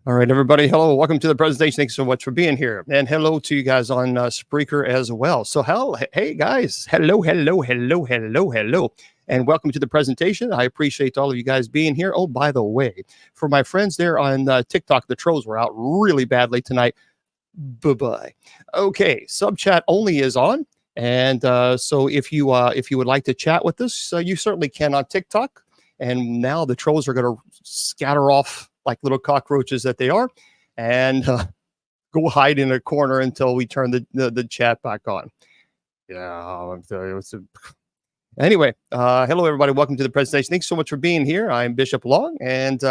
All right, everybody. Hello. Welcome to the presentation. Thanks so much for being here. And hello to you guys on Spreaker as well. So, hey, guys. Hello. And welcome to the presentation. I appreciate all of you guys being here. Oh, by the way, for my friends there on TikTok, the trolls were out really badly tonight. Bye-bye. Okay, sub chat only is on. And so if you would like to chat with us, you certainly can on TikTok. And now the trolls are going to scatter off like little cockroaches that they are, and go hide in a corner until we turn the chat back on. Yeah, I'm telling you, anyway, hello everybody. Welcome to the presentation. Thanks so much for being here. I'm Bishop Long, and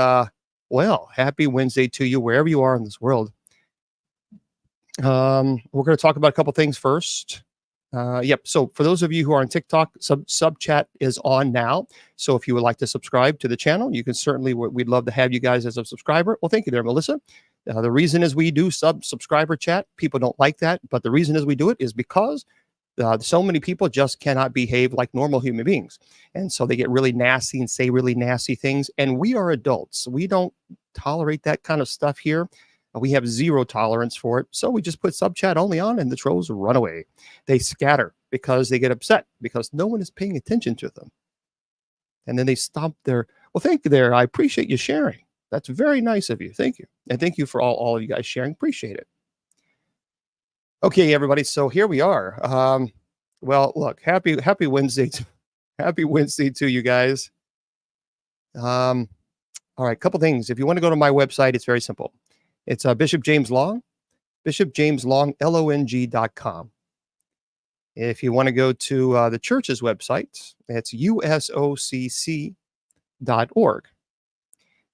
well, happy Wednesday to you wherever you are in this world. We're going to talk about a couple things first. Yep. So for those of you who are on TikTok, sub chat is on now. So if you would like to subscribe to the channel, you can certainly, we'd love to have you guys as a subscriber. Well, thank you there, Melissa. The reason is we do subscriber chat. People don't like that, but the reason is we do it is because so many people just cannot behave like normal human beings. And so they get really nasty and say really nasty things. And we are adults. We don't tolerate that kind of stuff here. We have zero tolerance for it. So we just put sub chat only on and the trolls run away. They scatter because they get upset because no one is paying attention to them. And then they stop their, well, thank you there. I appreciate you sharing. That's very nice of you. Thank you. And thank you for all of you guys sharing. Appreciate it. Okay, everybody. So here we are. Well, look, happy Wednesday. Happy Wednesday to you guys. All right, couple things. If you want to go to my website, it's very simple. It's Bishop James Long, BishopJamesLong.com. If you want to go to the church's website, it's usocc.org.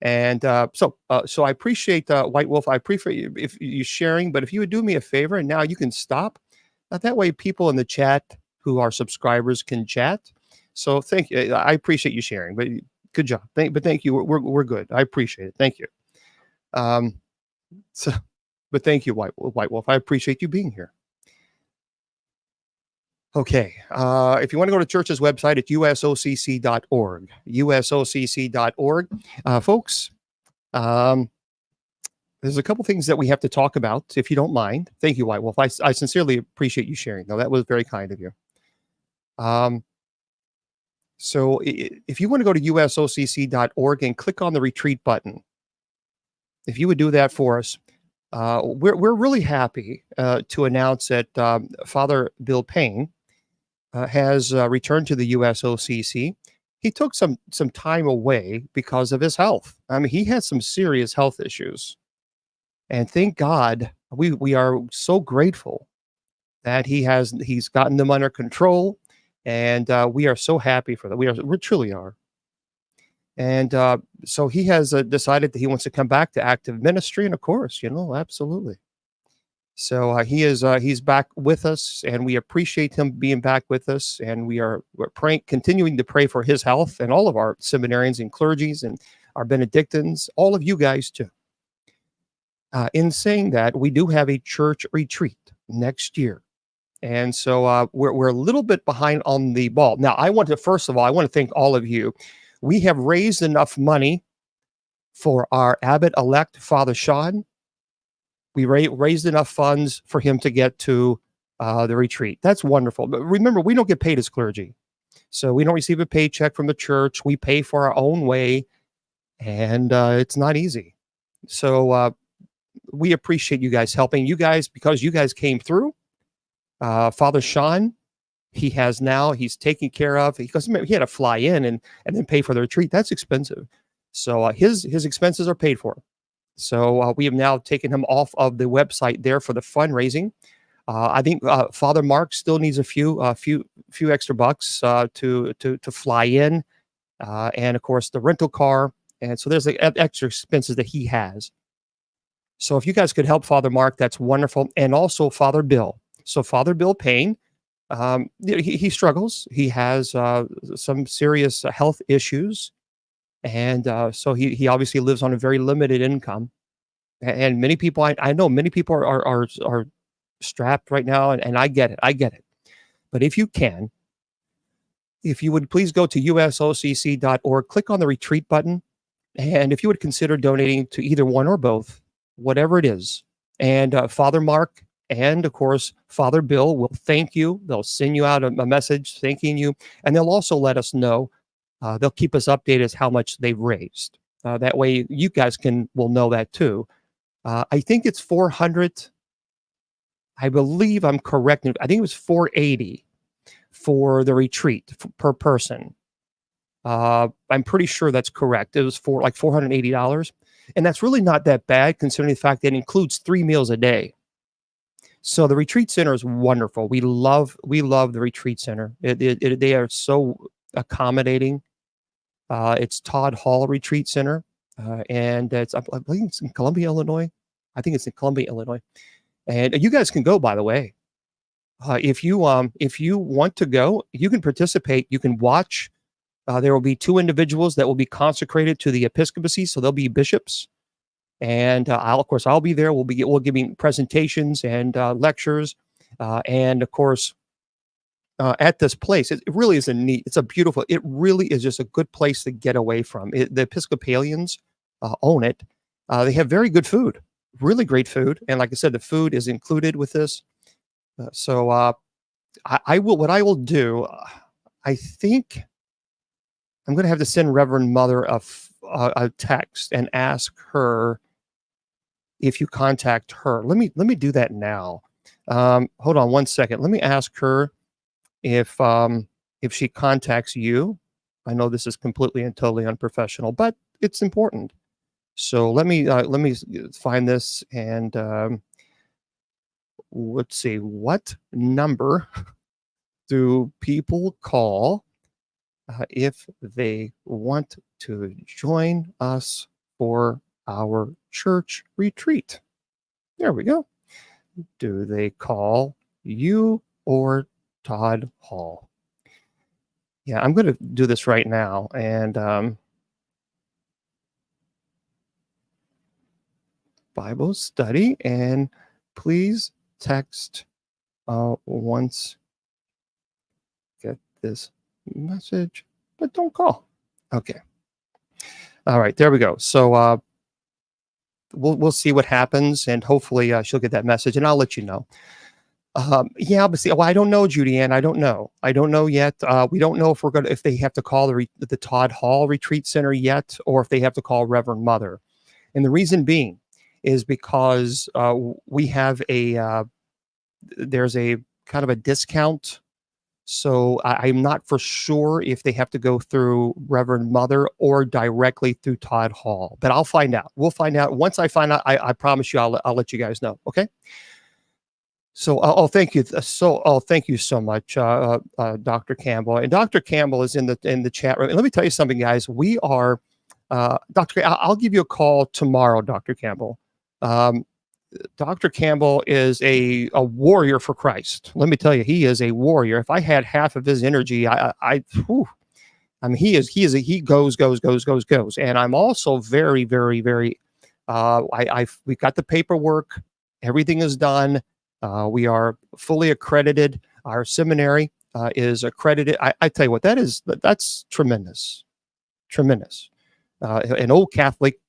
And so I appreciate White Wolf. I appreciate you sharing, but if you would do me a favor, and now you can stop. That way people in the chat who are subscribers can chat. So thank you. I appreciate you sharing, but good job. But thank you. We're good. I appreciate it. Thank you. But thank you, White Wolf. I appreciate you being here. Okay. If you want to go to church's website, it's usocc.org. usocc.org. Folks, there's a couple things that we have to talk about, if you don't mind. Thank you, White Wolf. I sincerely appreciate you sharing. No, that was very kind of you. So if you want to go to usocc.org and click on the retreat button, if you would do that for us, we're really happy to announce that Father Bill Payne has returned to the USOCC. He took some time away because of his health. I mean, he had some serious health issues, and thank God we are so grateful that he's gotten them under control, and we are so happy for that. We truly are. And so he has decided that he wants to come back to active ministry, and of course, absolutely. So he's back with us, and we appreciate him being back with us. And we're praying, continuing to pray for his health, and all of our seminarians and clergies and our Benedictines, all of you guys too. In saying that, we do have a church retreat next year, and so we're a little bit behind on the ball. Now, first of all, I want to thank all of you. We have raised enough money for our abbot-elect, Father Sean. We raised enough funds for him to get to the retreat. That's wonderful. But remember, we don't get paid as clergy. So we don't receive a paycheck from the church. We pay for our own way, and it's not easy. So we appreciate you guys helping. You guys, because you guys came through. Father Sean, he's taken care of, because he had to fly in and then pay for the retreat. That's expensive. So his expenses are paid for. So we have now taken him off of the website there for the fundraising. I think Father Mark still needs a few extra bucks to fly in, and of course the rental car. And so there's the extra expenses that he has. So if you guys could help Father Mark, that's wonderful. And also Father Bill. So Father Bill Payne, he struggles. He has some serious health issues. And so he obviously lives on a very limited income. And many people, I know many people are strapped right now, and I get it. But if you would please go to usocc.org, click on the retreat button, and if you would consider donating to either one or both, whatever it is. And Father Mark and, of course, Father Bill will thank you. They'll send you out a message thanking you, and they'll also let us know. They'll keep us updated as how much they've raised. That way, you guys will know that too. I think it's 400. I believe I'm correct. I think it was 480 for the retreat per person. I'm pretty sure that's correct. It was for like $480, and that's really not that bad considering the fact that it includes 3 meals a day. So the retreat center is wonderful. We love the retreat center. They are so accommodating. It's Todd Hall Retreat Center, and I believe it's in Columbia, Illinois. I think it's in Columbia, Illinois. And you guys can go, by the way. If you want to go, you can participate. You can watch. There will be 2 individuals that will be consecrated to the episcopacy, so they'll be bishops. And I'll be there. We'll giving presentations and lectures, and of course, at this place, it really is it really is just a good place to get away from. The Episcopalians own it. They have very good food, really great food, and like I said, the food is included with this. What I will do, I think I'm going to have to send Reverend Mother a text and ask her if you contact her. Let me do that now. Hold on one second. Let me ask her if she contacts you. I know this is completely and totally unprofessional, but it's important. So let me find this, and let's see, what number do people call if they want to join us for our church retreat? There we go. Do they call you or Todd Hall? Yeah, I'm going to do this right now, and Bible study, and please text once get this message, but don't call. Okay. All right, there we go. So we'll see what happens, and hopefully she'll get that message, and I'll let you know. Yeah, but see, well, I don't know, Judy Ann. I don't know yet. We don't know if they have to call the Todd Hall Retreat Center yet, or if they have to call Reverend Mother. And the reason being is because we have there's a kind of a discount. So I'm not for sure if they have to go through Reverend Mother or directly through Todd Hall, but I'll find out. We'll find out. Once I find out, I promise you, I'll let you guys know. Okay. So, thank you. Thank you so much, Dr. Campbell. And Dr. Campbell is in the chat room. And let me tell you something, guys. We are, I'll give you a call tomorrow, Dr. Campbell. Dr. Campbell is a warrior for Christ. Let me tell you, he is a warrior. If I had half of his energy, I mean, he goes. And I'm also very, very, very, we've got the paperwork. Everything is done. We are fully accredited. Our seminary is accredited. I tell you what, that's tremendous. An old Catholic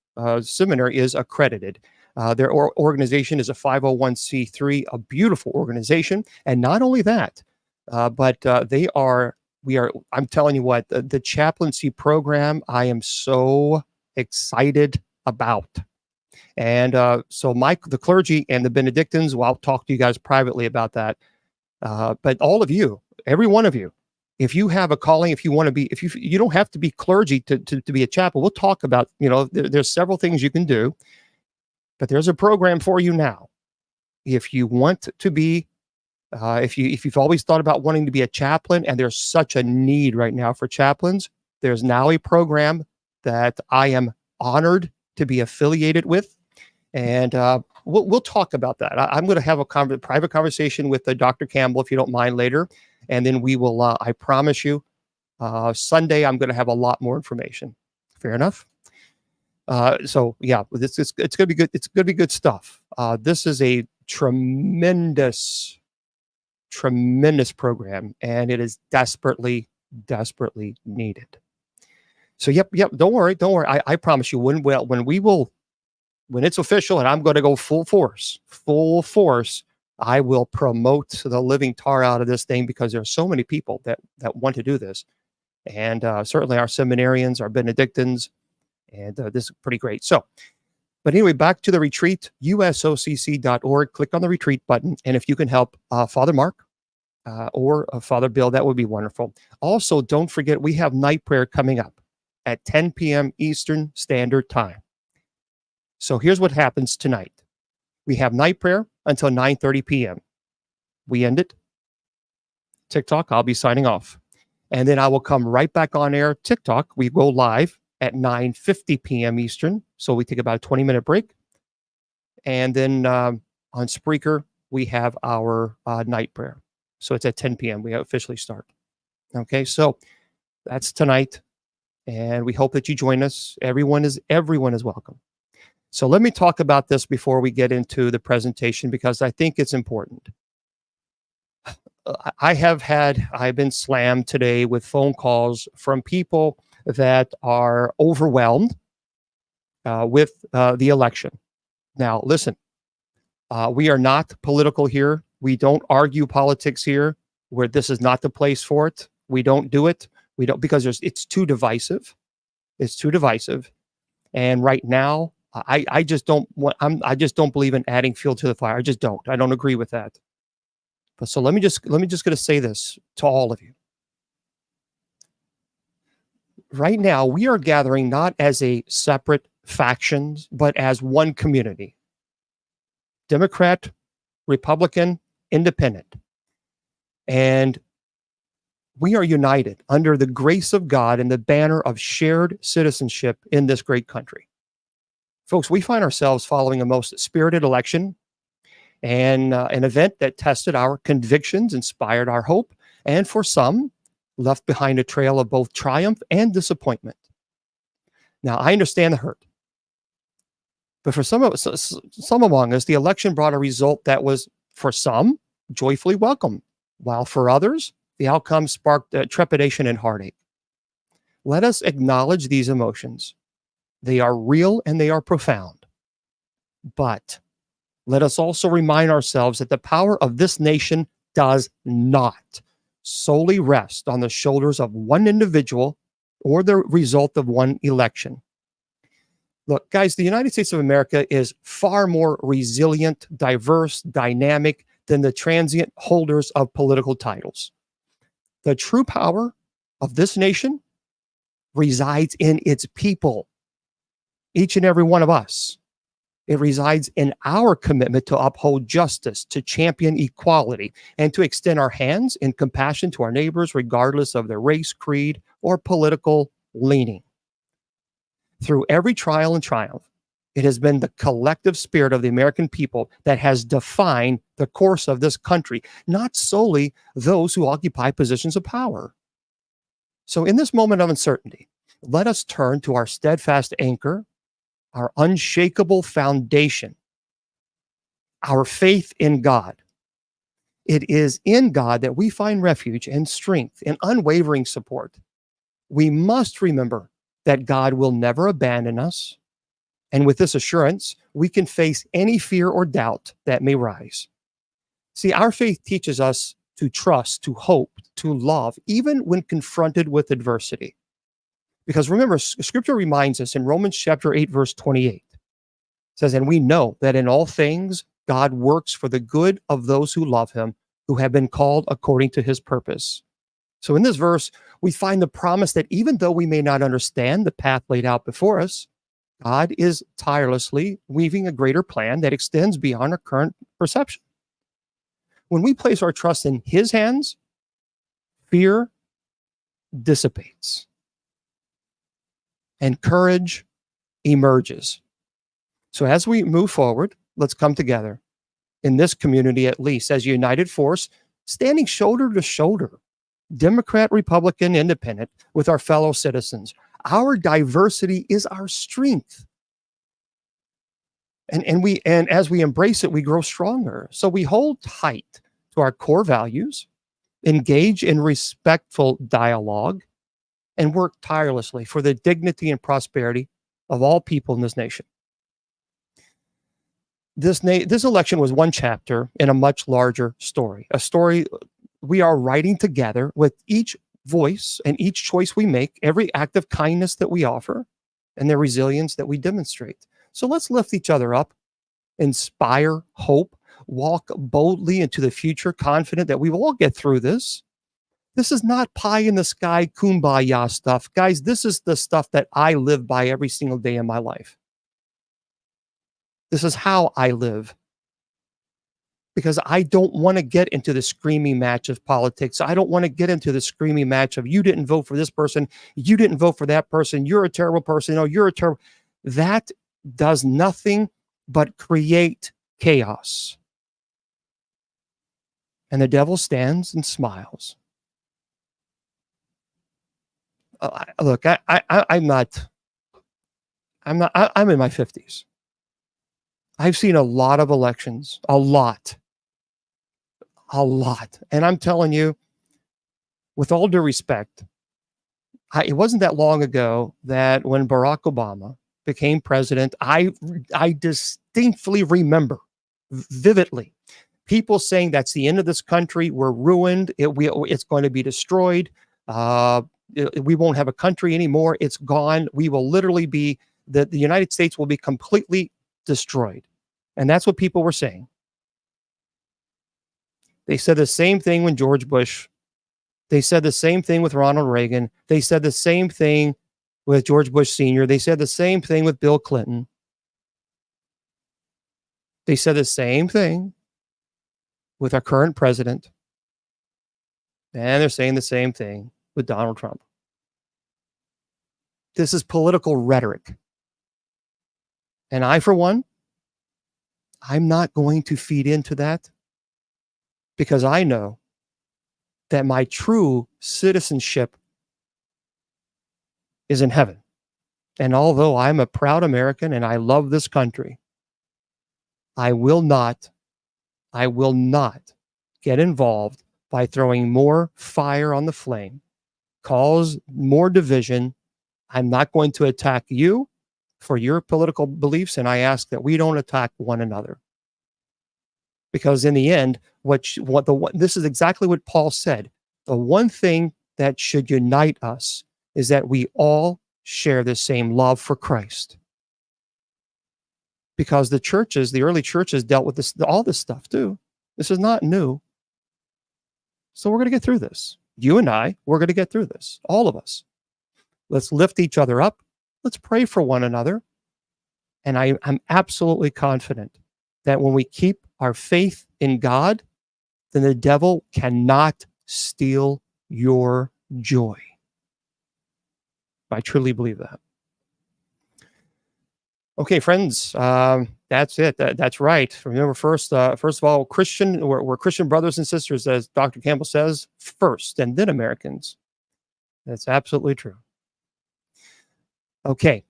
seminary is accredited. Their organization is a 501c3, a beautiful organization. And not only that, but I'm telling you what, the chaplaincy program, I am so excited about. And so the clergy and the Benedictines, well, I'll talk to you guys privately about that. But all of you, every one of you, if you have a calling, if you want to be, you don't have to be clergy to be a chaplain. We'll talk about, there's several things you can do, but there's a program for you now. If you want to be, if you've always thought about wanting to be a chaplain, and there's such a need right now for chaplains, there's now a program that I am honored to be affiliated with. And we'll talk about that. I'm going to have a private conversation with Dr. Campbell, if you don't mind, later. And then we will, I promise you, Sunday, I'm going to have a lot more information. Fair enough? So yeah, it's going to be good. It's going to be good stuff. This is a tremendous program, and it is desperately needed. So yep. Don't worry. I promise you, when we will when it's official and I'm going to go full force, I will promote the living tar out of this thing because there are so many people that want to do this. And certainly our seminarians, our Benedictines, and this is pretty great. So, but anyway, back to the retreat, usocc.org. Click on the retreat button. And if you can help Father Mark or Father Bill, that would be wonderful. Also, don't forget, we have night prayer coming up at 10 p.m. Eastern Standard Time. So here's what happens tonight. We have night prayer until 9:30 p.m. We end it. TikTok, I'll be signing off. And then I will come right back on air. TikTok, we go live at 9:50 p.m. Eastern. So we take about a 20-minute break. And then on Spreaker, we have our night prayer. So it's at 10 p.m. We officially start. Okay, so that's tonight. And we hope that you join us. Everyone is welcome. So let me talk about this before we get into the presentation, because I think it's important. I've been slammed today with phone calls from people that are overwhelmed with the election. Now, listen, we are not political here. We don't argue politics here, where this is not the place for it. We don't do it. We don't, because it's too divisive. It's too divisive. And right now, I just don't believe in adding fuel to the fire. I just don't. I don't agree with that. But so let me just gonna say this to all of you. Right now, we are gathering not as a separate factions, but as one community. Democrat, Republican, Independent. And we are united under the grace of God and the banner of shared citizenship in this great country. Folks, we find ourselves following a most spirited election and an event that tested our convictions, inspired our hope, and for some, left behind a trail of both triumph and disappointment. Now, I understand the hurt. But for some among us, the election brought a result that was, for some, joyfully welcome, while for others, the outcome sparked trepidation and heartache. Let us acknowledge these emotions. They are real and they are profound. But let us also remind ourselves that the power of this nation does not solely rest on the shoulders of one individual or the result of one election. Look, guys, the United States of America is far more resilient, diverse, dynamic than the transient holders of political titles. The true power of this nation resides in its people, each and every one of us. It resides in our commitment to uphold justice, to champion equality, and to extend our hands in compassion to our neighbors, regardless of their race, creed, or political leaning. Through every trial and triumph, it has been the collective spirit of the American people that has defined the course of this country, not solely those who occupy positions of power. So in this moment of uncertainty, let us turn to our steadfast anchor, our unshakable foundation, our faith in God. It is in God that we find refuge and strength and unwavering support. We must remember that God will never abandon us. And with this assurance, we can face any fear or doubt that may rise. See, our faith teaches us to trust, to hope, to love, even when confronted with adversity. Because remember, Scripture reminds us in Romans chapter 8, verse 28, it says, and we know that in all things, God works for the good of those who love him, who have been called according to his purpose. So in this verse, we find the promise that even though we may not understand the path laid out before us, God is tirelessly weaving a greater plan that extends beyond our current perception. When we place our trust in his hands, fear dissipates and courage emerges. So as we move forward, let's come together in this community, at least as a united force, standing shoulder to shoulder, Democrat, Republican, Independent, with our fellow citizens. Our diversity is our strength. And as we embrace it, we grow stronger. So we hold tight to our core values, engage in respectful dialogue, and work tirelessly for the dignity and prosperity of all people in this nation. This election was one chapter in a much larger story, a story we are writing together with each voice and each choice we make, every act of kindness that we offer, and the resilience that we demonstrate. So let's lift each other up, inspire hope, walk boldly into the future, confident that we will all get through this. This is not pie in the sky, kumbaya stuff. Guys, this is the stuff that I live by every single day in my life. This is how I live. Because I don't want to get into the screaming match of politics. I don't want to get into the screaming match of you didn't vote for this person, you didn't vote for that person, you're a terrible person, no, you're a terrible. That does nothing but create chaos. And the devil stands and smiles. Look, I'm in my 50s. I've seen a lot of elections, a lot. And I'm telling you, with all due respect, it wasn't that long ago that when Barack Obama became president, I distinctly remember vividly people saying that's the end of this country. We're ruined. It's going to be destroyed. We won't have a country anymore. It's gone. We will literally be, the United States will be completely destroyed. And that's what people were saying. They said the same thing when George Bush. They said the same thing with Ronald Reagan. They said the same thing with George Bush Sr. They said the same thing with Bill Clinton. They said the same thing with our current president. And they're saying the same thing with Donald Trump. This is political rhetoric. And I, for one, I'm not going to feed into that, because I know that my true citizenship is in heaven. And although I'm a proud American and I love this country, I will not get involved by throwing more fire on the flame, cause more division. I'm not going to attack you for your political beliefs, and I ask that we don't attack one another. Because in the end, this is exactly what Paul said. The one thing that should unite us is that we all share the same love for Christ. Because the early churches dealt with all this stuff too. This is not new. So we're going to get through this. You and I, we're going to get through this. All of us. Let's lift each other up. Let's pray for one another. And I'm absolutely confident that when we keep our faith in God, then the devil cannot steal your joy. I truly believe that. Okay, friends, that's it. That's right. Remember, first of all, we're Christian brothers and sisters, as Dr. Campbell says, first, and then Americans. That's absolutely true. Okay,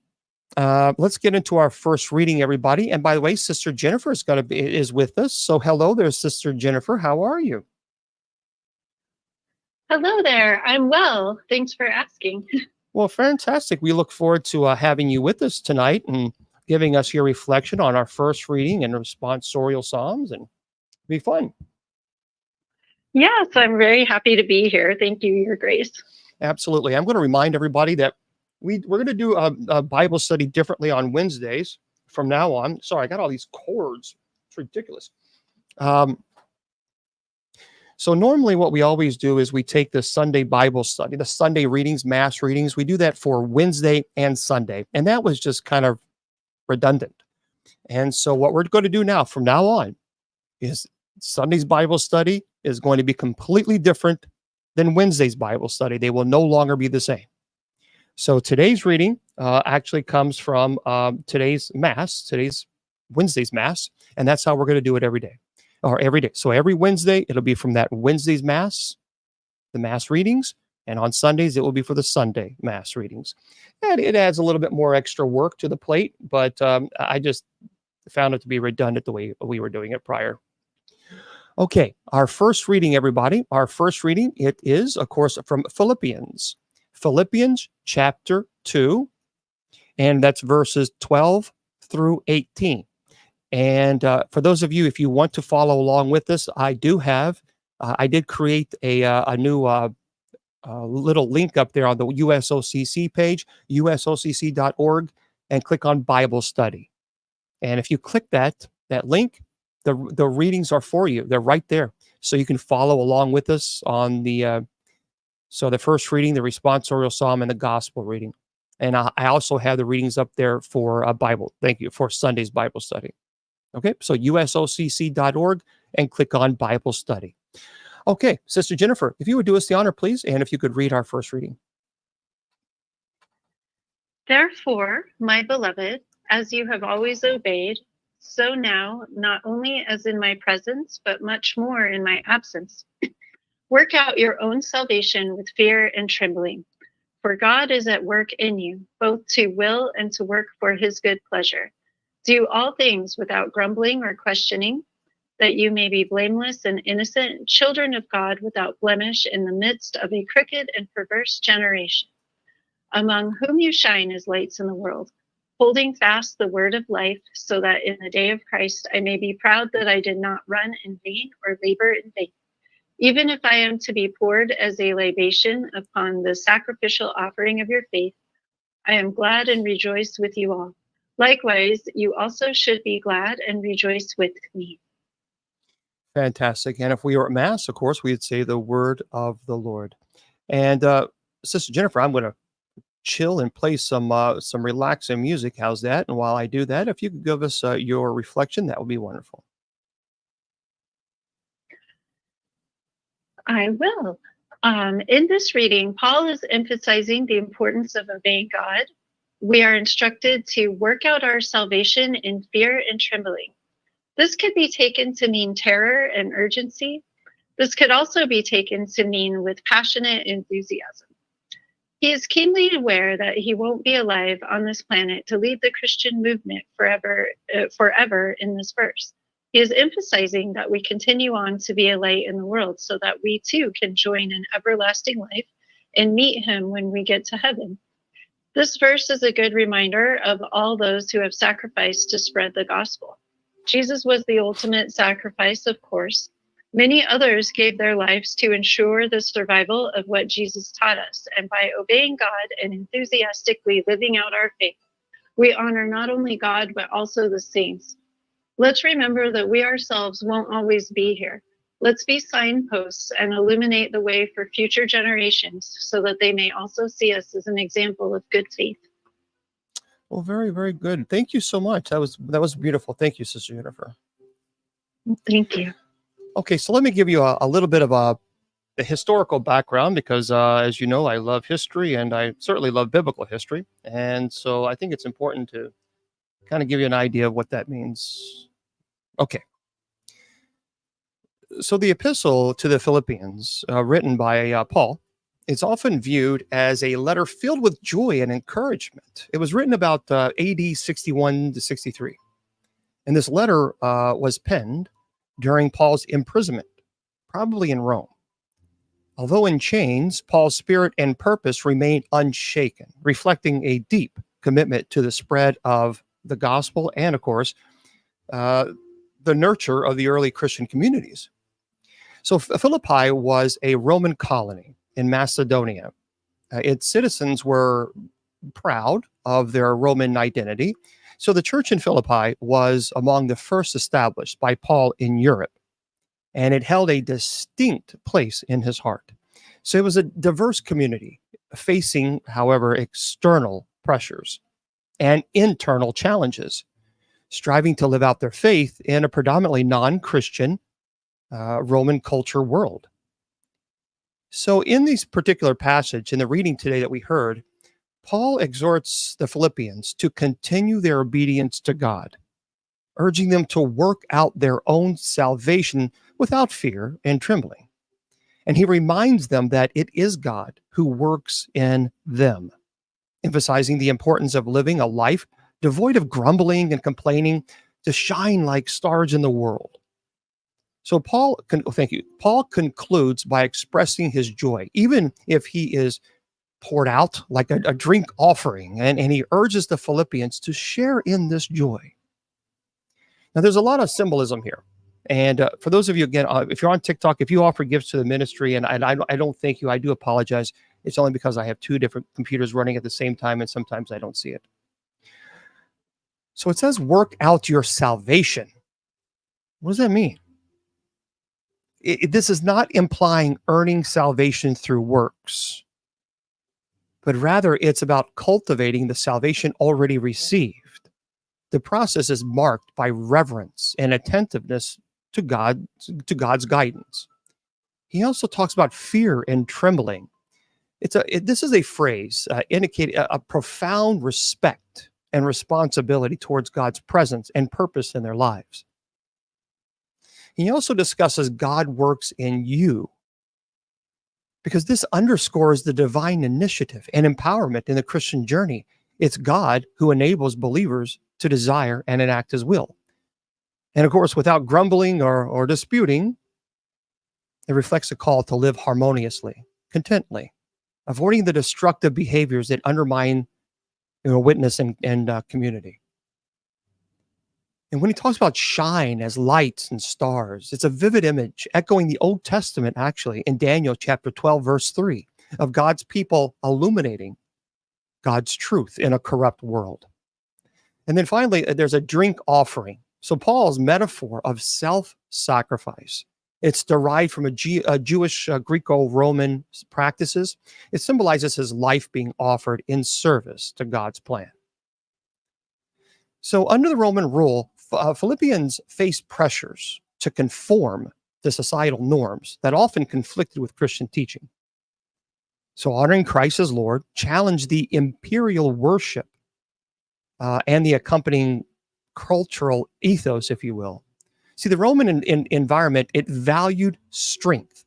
let's get into our first reading, everybody. And by the way, Sister Jennifer is with us. So hello there, Sister Jennifer. How are you? Hello there. I'm well. Thanks for asking. Well, fantastic. We look forward to having you with us tonight and giving us your reflection on our first reading and responsorial psalms, and it'll be fun. Yes, I'm very happy to be here. Thank you, Your Grace. Absolutely. I'm going to remind everybody that we're going to do a Bible study differently on Wednesdays from now on. Sorry, I got all these cords. It's ridiculous. So normally what we always do is we take the Sunday Bible study, the Sunday readings, mass readings. We do that for Wednesday and Sunday. And that was just kind of redundant. And so what we're going to do now, from now on, is Sunday's Bible study is going to be completely different than Wednesday's Bible study. They will no longer be the same. So today's reading actually comes from today's Wednesday's Mass, and that's how we're going to do it every day. So every Wednesday, it'll be from that Wednesday's Mass, the Mass readings, and on Sundays, it will be for the Sunday Mass readings. And it adds a little bit more extra work to the plate, but I just found it to be redundant the way we were doing it prior. Okay, our first reading, everybody. Our first reading, it is, of course, from Philippians. Philippians chapter 2, and that's verses 12 through 18. And for those of you, if you want to follow along with this, I did create a new little link up there on the USOCC page, usocc.org, and click on Bible study. And if you click that link, the readings are for you. They're right there, so you can follow along with us on the first reading, the responsorial psalm, and the gospel reading. And I also have the readings up there for Bible. Thank you, for Sunday's Bible study. Okay, so usocc.org and click on Bible study. Okay, Sister Jennifer, if you would do us the honor, please, and if you could read our first reading. Therefore, my beloved, as you have always obeyed, so now, not only as in my presence, but much more in my absence, work out your own salvation with fear and trembling. For God is at work in you, both to will and to work for his good pleasure. Do all things without grumbling or questioning, that you may be blameless and innocent, children of God without blemish in the midst of a crooked and perverse generation, among whom you shine as lights in the world, holding fast the word of life, so that in the day of Christ I may be proud that I did not run in vain or labor in vain. Even if I am to be poured as a libation upon the sacrificial offering of your faith, I am glad and rejoice with you all. Likewise, you also should be glad and rejoice with me. Fantastic. And if we were at Mass, of course, we'd say the word of the Lord. And Sister Jennifer, I'm going to chill and play some relaxing music. How's that? And while I do that, if you could give us your reflection, that would be wonderful. I will. In this reading, Paul is emphasizing the importance of obeying God. We are instructed to work out our salvation in fear and trembling. This could be taken to mean terror and urgency. This could also be taken to mean with passionate enthusiasm. He is keenly aware that he won't be alive on this planet to lead the Christian movement forever in this verse. He is emphasizing that we continue on to be a light in the world so that we too can join in everlasting life and meet him when we get to heaven. This verse is a good reminder of all those who have sacrificed to spread the gospel. Jesus was the ultimate sacrifice, of course. Many others gave their lives to ensure the survival of what Jesus taught us, and by obeying God and enthusiastically living out our faith, we honor not only God, but also the saints. Let's remember that we ourselves won't always be here. Let's be signposts and illuminate the way for future generations so that they may also see us as an example of good faith. Well, very, very good. Thank you so much. That was beautiful. Thank you, Sister Jennifer. Thank you. Okay, so let me give you a little bit of a historical background because, as you know, I love history and I certainly love biblical history. And so I think it's important to kind of give you an idea of what that means. Okay. So the epistle to the Philippians, written by Paul, is often viewed as a letter filled with joy and encouragement. It was written about AD 61 to 63. And this letter was penned during Paul's imprisonment, probably in Rome. Although in chains, Paul's spirit and purpose remained unshaken, reflecting a deep commitment to the spread of the gospel and, of course, the nurture of the early Christian communities. So Philippi was a Roman colony in Macedonia. Its citizens were proud of their Roman identity. So the church in Philippi was among the first established by Paul in Europe, and it held a distinct place in his heart. So it was a diverse community facing, however, external pressures and internal challenges, striving to live out their faith in a predominantly non-Christian Roman culture world. So in this particular passage, in the reading today that we heard, Paul exhorts the Philippians to continue their obedience to God, urging them to work out their own salvation without fear and trembling. And he reminds them that it is God who works in them, emphasizing the importance of living a life devoid of grumbling and complaining to shine like stars in the world. So Paul concludes by expressing his joy, even if he is poured out like a drink offering, and he urges the Philippians to share in this joy. Now, there's a lot of symbolism here. And for those of you, again, if you're on TikTok, if you offer gifts to the ministry, and I don't thank you, I do apologize. It's only because I have two different computers running at the same time, and sometimes I don't see it. So it says, work out your salvation. What does that mean? This is not implying earning salvation through works, but rather it's about cultivating the salvation already received. The process is marked by reverence and attentiveness to God's guidance. He also talks about fear and trembling. This is a phrase indicating a profound respect and responsibility towards God's presence and purpose in their lives. He also discusses God works in you, because this underscores the divine initiative and empowerment in the Christian journey. It's God who enables believers to desire and enact his will. And of course, without grumbling or disputing, it reflects a call to live harmoniously, contently, avoiding the destructive behaviors that undermine witness and community. And when he talks about shine as lights and stars, it's a vivid image echoing the Old Testament, actually, in Daniel chapter 12, verse 3, of God's people illuminating God's truth in a corrupt world. And then finally, there's a drink offering. So Paul's metaphor of self-sacrifice, it's derived from a Jewish Greco-Roman practices. It symbolizes his life being offered in service to God's plan. So under the Roman rule, Philippians faced pressures to conform to societal norms that often conflicted with Christian teaching. So honoring Christ as Lord challenged the imperial worship and the accompanying cultural ethos, if you will. See, the Roman environment, it valued strength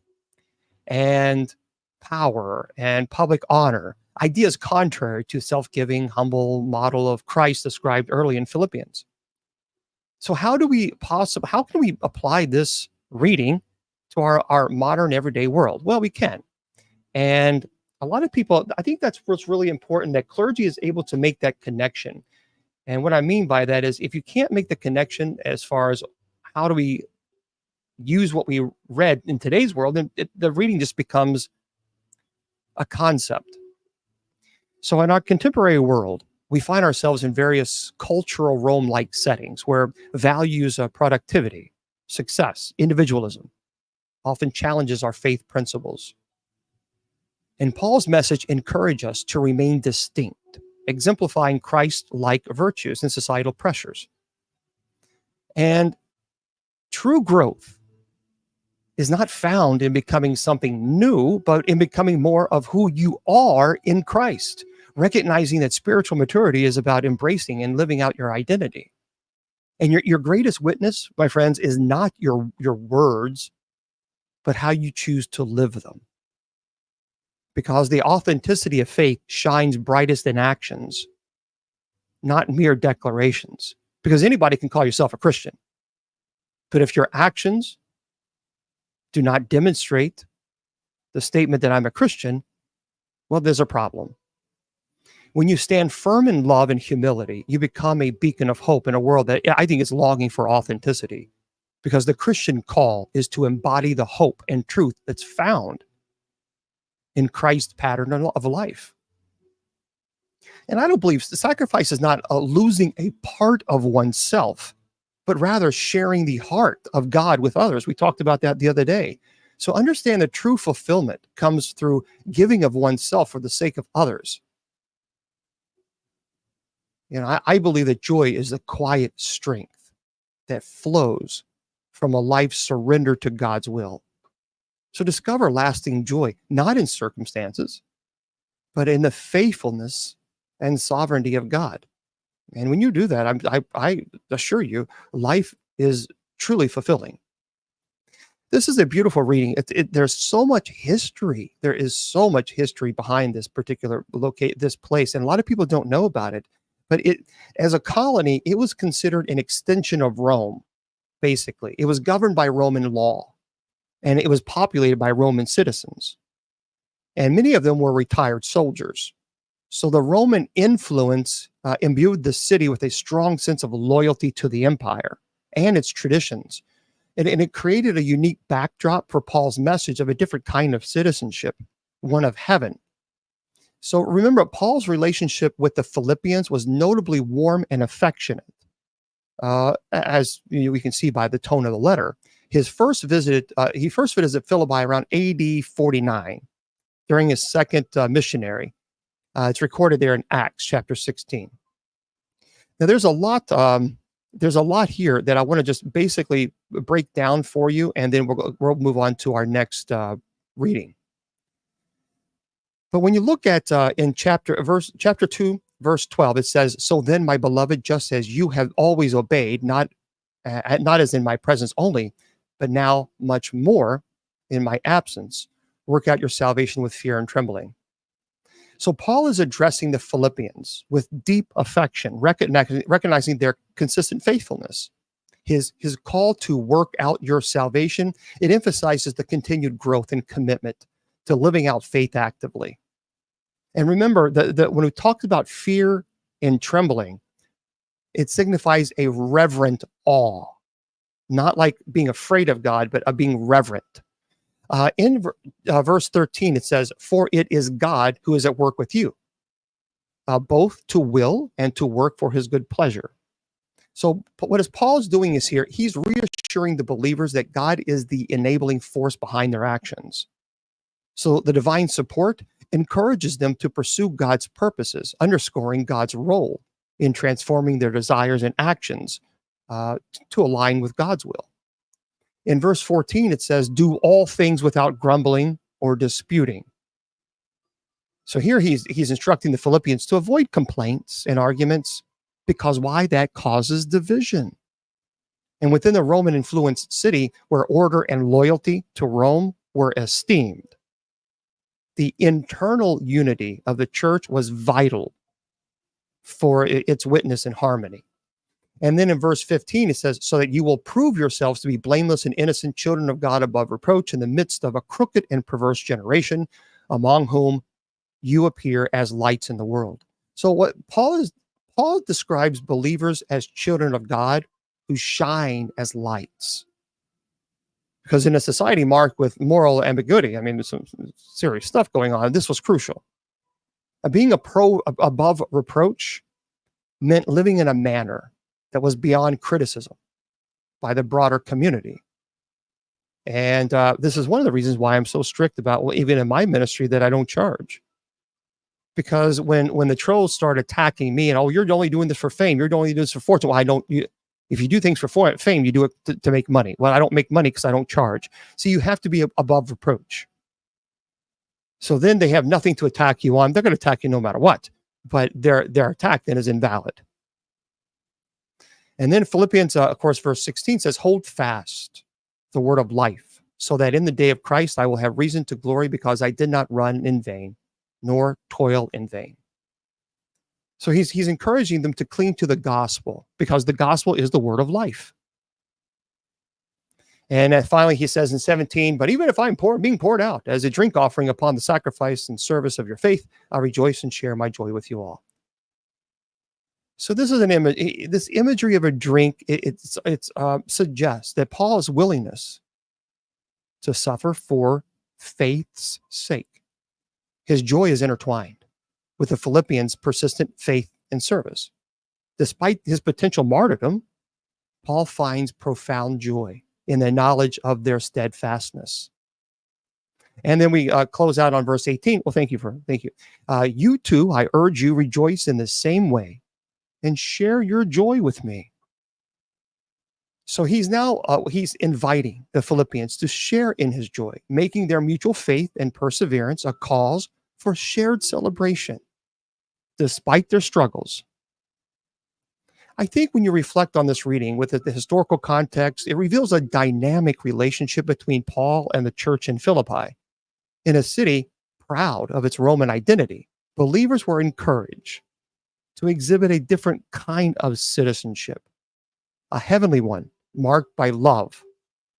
and power and public honor, ideas contrary to self-giving, humble model of Christ described early in Philippians. So how can we apply this reading to our modern everyday world? Well, we can. And a lot of people, I think that's what's really important, that clergy is able to make that connection. And what I mean by that is, if you can't make the connection as far as how do we use what we read in today's world, then the reading just becomes a concept. So in our contemporary world, we find ourselves in various cultural Rome-like settings where values of productivity, success, individualism often challenges our faith principles. And Paul's message encourages us to remain distinct, exemplifying Christ-like virtues and societal pressures. And true growth is not found in becoming something new, but in becoming more of who you are in Christ, recognizing that spiritual maturity is about embracing and living out your identity. And your greatest witness, my friends, is not your words, but how you choose to live them. Because the authenticity of faith shines brightest in actions, not mere declarations. Because anybody can call yourself a Christian. But if your actions do not demonstrate the statement that I'm a Christian, well, there's a problem. When you stand firm in love and humility, you become a beacon of hope in a world that I think is longing for authenticity, because the Christian call is to embody the hope and truth that's found in Christ's pattern of life. And I don't believe the sacrifice is not losing a part of oneself, but rather sharing the heart of God with others. We talked about that the other day. So understand that true fulfillment comes through giving of oneself for the sake of others. You know, I believe that joy is the quiet strength that flows from a life surrendered to God's will. So discover lasting joy, not in circumstances, but in the faithfulness and sovereignty of God. And when you do that, I assure you, life is truly fulfilling. This is a beautiful reading. There's so much history. There is so much history behind this particular this place, and a lot of people don't know about it. But as a colony, it was considered an extension of Rome. Basically, it was governed by Roman law, and it was populated by Roman citizens, and many of them were retired soldiers. So the Roman influence imbued the city with a strong sense of loyalty to the empire and its traditions. And it created a unique backdrop for Paul's message of a different kind of citizenship, one of heaven. So remember, Paul's relationship with the Philippians was notably warm and affectionate, as we can see by the tone of the letter. He first visited Philippi around AD 49 during his second missionary. It's recorded there in Acts chapter 16. Now, there's a lot here that I want to just basically break down for you, and then we'll move on to our next reading. But when you look at in chapter 2, verse 12, it says, "So then, my beloved, just as you have always obeyed, not as in my presence only, but now much more in my absence, work out your salvation with fear and trembling." So Paul is addressing the Philippians with deep affection, recognizing their consistent faithfulness. His call to work out your salvation, it emphasizes the continued growth and commitment to living out faith actively. And remember that when we talked about fear and trembling, it signifies a reverent awe, not like being afraid of God, but of being reverent. In verse 13, it says, "For it is God who is at work with you, both to will and to work for his good pleasure." So what is Paul's doing is here, he's reassuring the believers that God is the enabling force behind their actions. So the divine support encourages them to pursue God's purposes, underscoring God's role in transforming their desires and actions to align with God's will. In verse 14, it says, "Do all things without grumbling or disputing." So here he's instructing the Philippians to avoid complaints and arguments, because why? That causes division. And within the Roman influenced city, where order and loyalty to Rome were esteemed, the internal unity of the church was vital for its witness and harmony. And then in verse 15, it says, "So that you will prove yourselves to be blameless and innocent children of God above reproach in the midst of a crooked and perverse generation, among whom you appear as lights in the world." So what Paul describes believers as children of God who shine as lights. Because in a society marked with moral ambiguity, I mean, there's some serious stuff going on. This was crucial. Being above reproach meant living in a manner that was beyond criticism by the broader community. And this is one of the reasons why I'm so strict about, well, even in my ministry, that I don't charge. Because when the trolls start attacking me and, "Oh, you're only doing this for fame, you're only doing this for fortune," well, I don't. If you do things for fame, you do it to make money. Well, I don't make money because I don't charge. So you have to be above reproach. So then they have nothing to attack you on. They're going to attack you no matter what. But their attack then is invalid. And then Philippians, of course, verse 16 says, "Hold fast the word of life, so that in the day of Christ I will have reason to glory, because I did not run in vain, nor toil in vain." So he's encouraging them to cling to the gospel, because the gospel is the word of life. And then finally, he says in 17, "But even if I'm being poured out as a drink offering upon the sacrifice and service of your faith, I rejoice and share my joy with you all." So this is an image. This imagery of a drink, it suggests that Paul's willingness to suffer for faith's sake. His joy is intertwined with the Philippians' persistent faith and service. Despite his potential martyrdom, Paul finds profound joy in the knowledge of their steadfastness. And then we close out on verse 18. Well, thank you. "You too, I urge you, rejoice in the same way and share your joy with me." So he's inviting the Philippians to share in his joy, making their mutual faith and perseverance a cause for shared celebration, despite their struggles. I think when you reflect on this reading with the historical context, it reveals a dynamic relationship between Paul and the church in Philippi. In a city proud of its Roman identity, believers were encouraged to exhibit a different kind of citizenship, a heavenly one marked by love,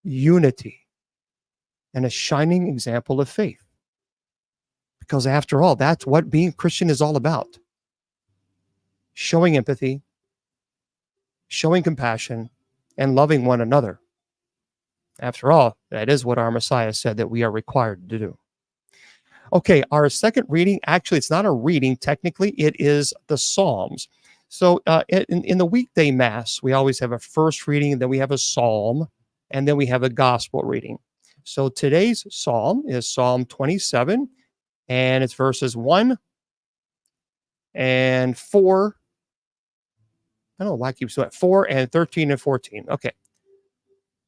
unity, and a shining example of faith. Because after all, that's what being Christian is all about. Showing empathy, showing compassion, and loving one another. After all, that is what our Messiah said that we are required to do. Okay, our second reading, actually, it's not a reading, technically, it is the Psalms. So in the weekday Mass, we always have a first reading, and then we have a psalm, and then we have a gospel reading. So today's psalm is Psalm 27, and it's verses 1 and 4. I don't know why I keep saying 4 and 13 and 14. Okay.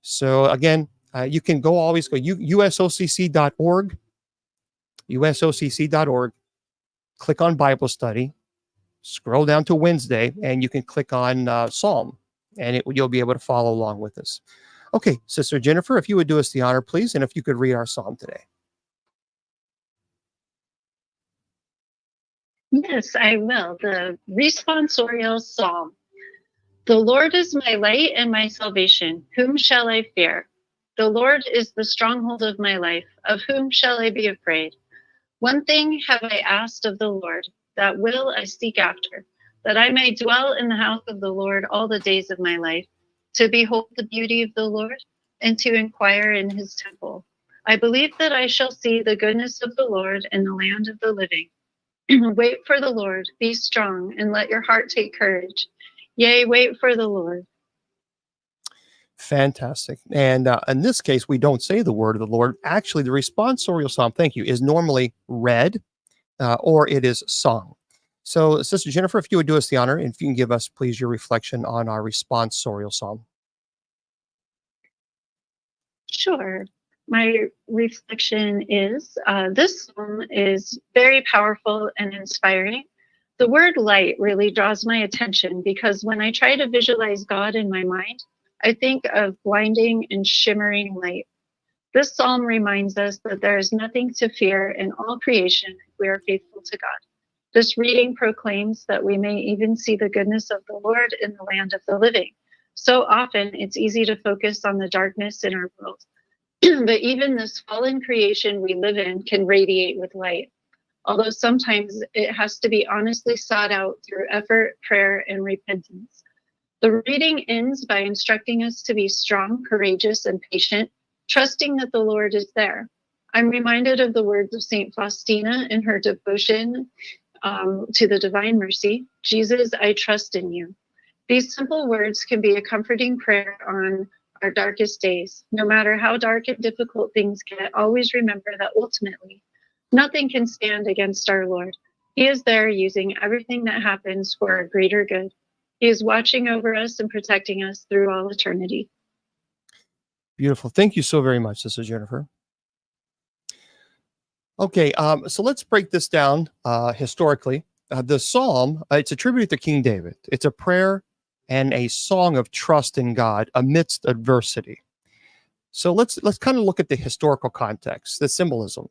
So again, you can always go usocc.org, usocc.org, click on Bible study, scroll down to Wednesday, and you can click on Psalm, and you'll be able to follow along with us. Okay, Sister Jennifer, if you would do us the honor, please, and if you could read our Psalm today. Yes, I will. The responsorial psalm. The Lord is my light and my salvation. Whom shall I fear? The Lord is the stronghold of my life. Of whom shall I be afraid? One thing have I asked of the Lord, that will I seek after, that I may dwell in the house of the Lord all the days of my life, to behold the beauty of the Lord and to inquire in his temple. I believe that I shall see the goodness of the Lord in the land of the living. Wait for the Lord, be strong, and let your heart take courage. Yea, wait for the Lord. Fantastic. And in this case, we don't say the word of the Lord. Actually, the responsorial psalm, thank you, is normally read or it is sung. So, Sister Jennifer, if you would do us the honor, and if you can give us, please, your reflection on our responsorial psalm. Sure. My reflection is this psalm is very powerful and inspiring. The word light really draws my attention because when I try to visualize God in my mind, I think of blinding and shimmering light. This psalm reminds us that there is nothing to fear in all creation if we are faithful to God. This reading proclaims that we may even see the goodness of the Lord in the land of the living. So often it's easy to focus on the darkness in our world. But even this fallen creation we live in can radiate with light, although sometimes it has to be honestly sought out through effort, prayer, and repentance. The reading ends by instructing us to be strong, courageous, and patient, trusting that the Lord is there. I'm reminded of the words of St. Faustina in her devotion to the Divine Mercy, Jesus, I trust in you. These simple words can be a comforting prayer on our darkest days. No matter how dark and difficult things get, always remember that ultimately, nothing can stand against our Lord. He is there using everything that happens for our greater good. He is watching over us and protecting us through all eternity. Beautiful. Thank you so very much, Sister Jennifer. Okay, so let's break this down historically. The psalm, it's attributed to King David. It's a prayer and a song of trust in God amidst adversity. So let's kind of look at the historical context, the symbolism.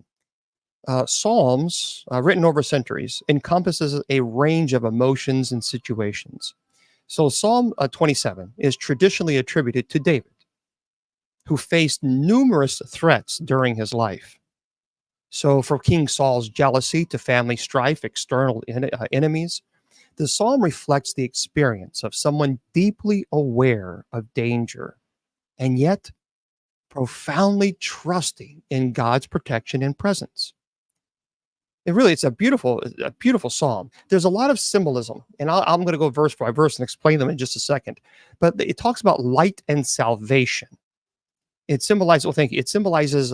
Psalms, written over centuries, encompasses a range of emotions and situations. So Psalm 27 is traditionally attributed to David, who faced numerous threats during his life. So from King Saul's jealousy to family strife, external enemies, the psalm reflects the experience of someone deeply aware of danger and yet profoundly trusting in God's protection and presence. It's a beautiful psalm. There's a lot of symbolism, and I'm going to go verse by verse and explain them in just a second. But it talks about light and salvation. It symbolizes, well, thank you. It symbolizes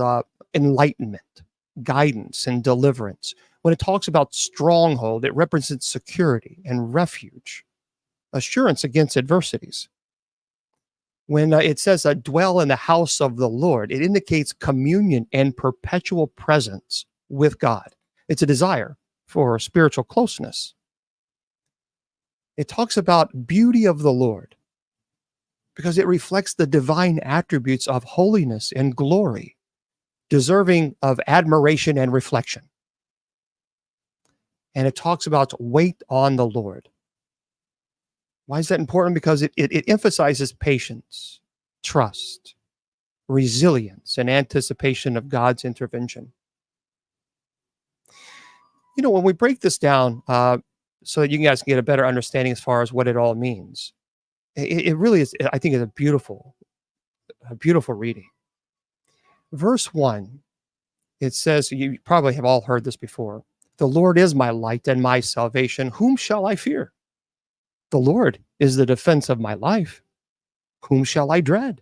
enlightenment, guidance, and deliverance. When it talks about stronghold, it represents security and refuge, assurance against adversities. When it says dwell in the house of the Lord, it indicates communion and perpetual presence with God. It's a desire for spiritual closeness. It talks about beauty of the Lord because it reflects the divine attributes of holiness and glory, deserving of admiration and reflection. And it talks about wait on the Lord. Why is that important? Because it emphasizes patience, trust, resilience, and anticipation of God's intervention. You know, when we break this down so that you guys can get a better understanding as far as what it all means, It really is, I think, it's a beautiful reading. Verse 1, it says, you probably have all heard this before. The Lord is my light and my salvation. Whom shall I fear? The Lord is the defense of my life. Whom shall I dread?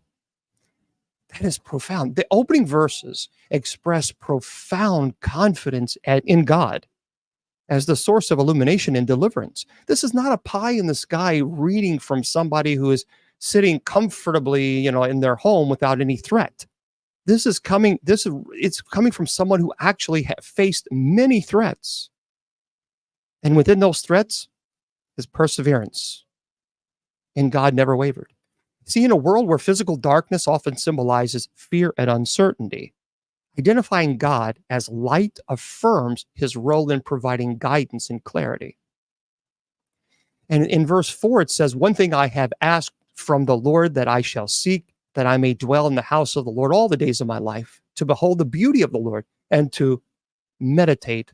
That is profound. The opening verses express profound confidence in God as the source of illumination and deliverance. This is not a pie in the sky reading from somebody who is sitting comfortably, in their home without any threat. It's coming from someone who actually faced many threats. And within those threats is perseverance. And God never wavered. See, in a world where physical darkness often symbolizes fear and uncertainty, identifying God as light affirms his role in providing guidance and clarity. And in verse 4, it says, one thing I have asked from the Lord that I shall seek, that I may dwell in the house of the Lord all the days of my life, to behold the beauty of the Lord and to meditate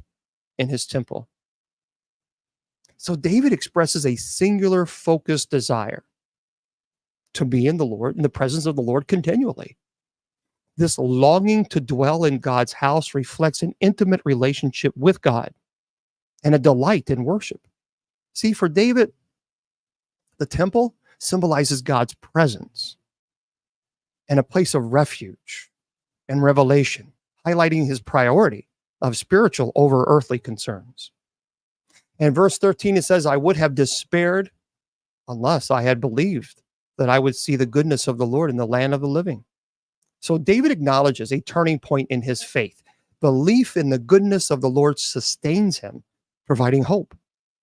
in his temple. So David expresses a singular focused desire to be in the Lord, in the presence of the Lord continually. This longing to dwell in God's house reflects an intimate relationship with God and a delight in worship. See, for David, the temple symbolizes God's presence and a place of refuge and revelation, highlighting his priority of spiritual over earthly concerns. And verse 13, it says, I would have despaired unless I had believed that I would see the goodness of the Lord in the land of the living. So David acknowledges a turning point in his faith. Belief in the goodness of the Lord sustains him, providing hope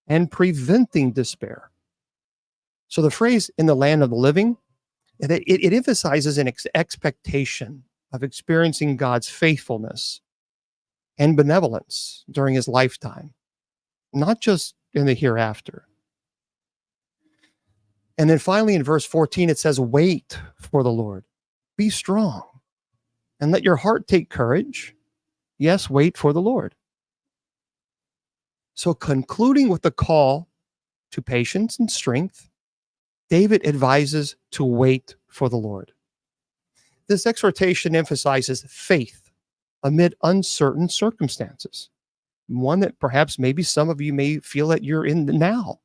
and preventing despair. So the phrase in the land of the living, it emphasizes an expectation of experiencing God's faithfulness and benevolence during his lifetime, not just in the hereafter. And then finally in verse 14, it says, wait for the Lord. Be strong and let your heart take courage. Yes, wait for the Lord. So concluding with the call to patience and strength, David advises to wait for the Lord. This exhortation emphasizes faith amid uncertain circumstances, one that perhaps maybe some of you may feel that you're in now,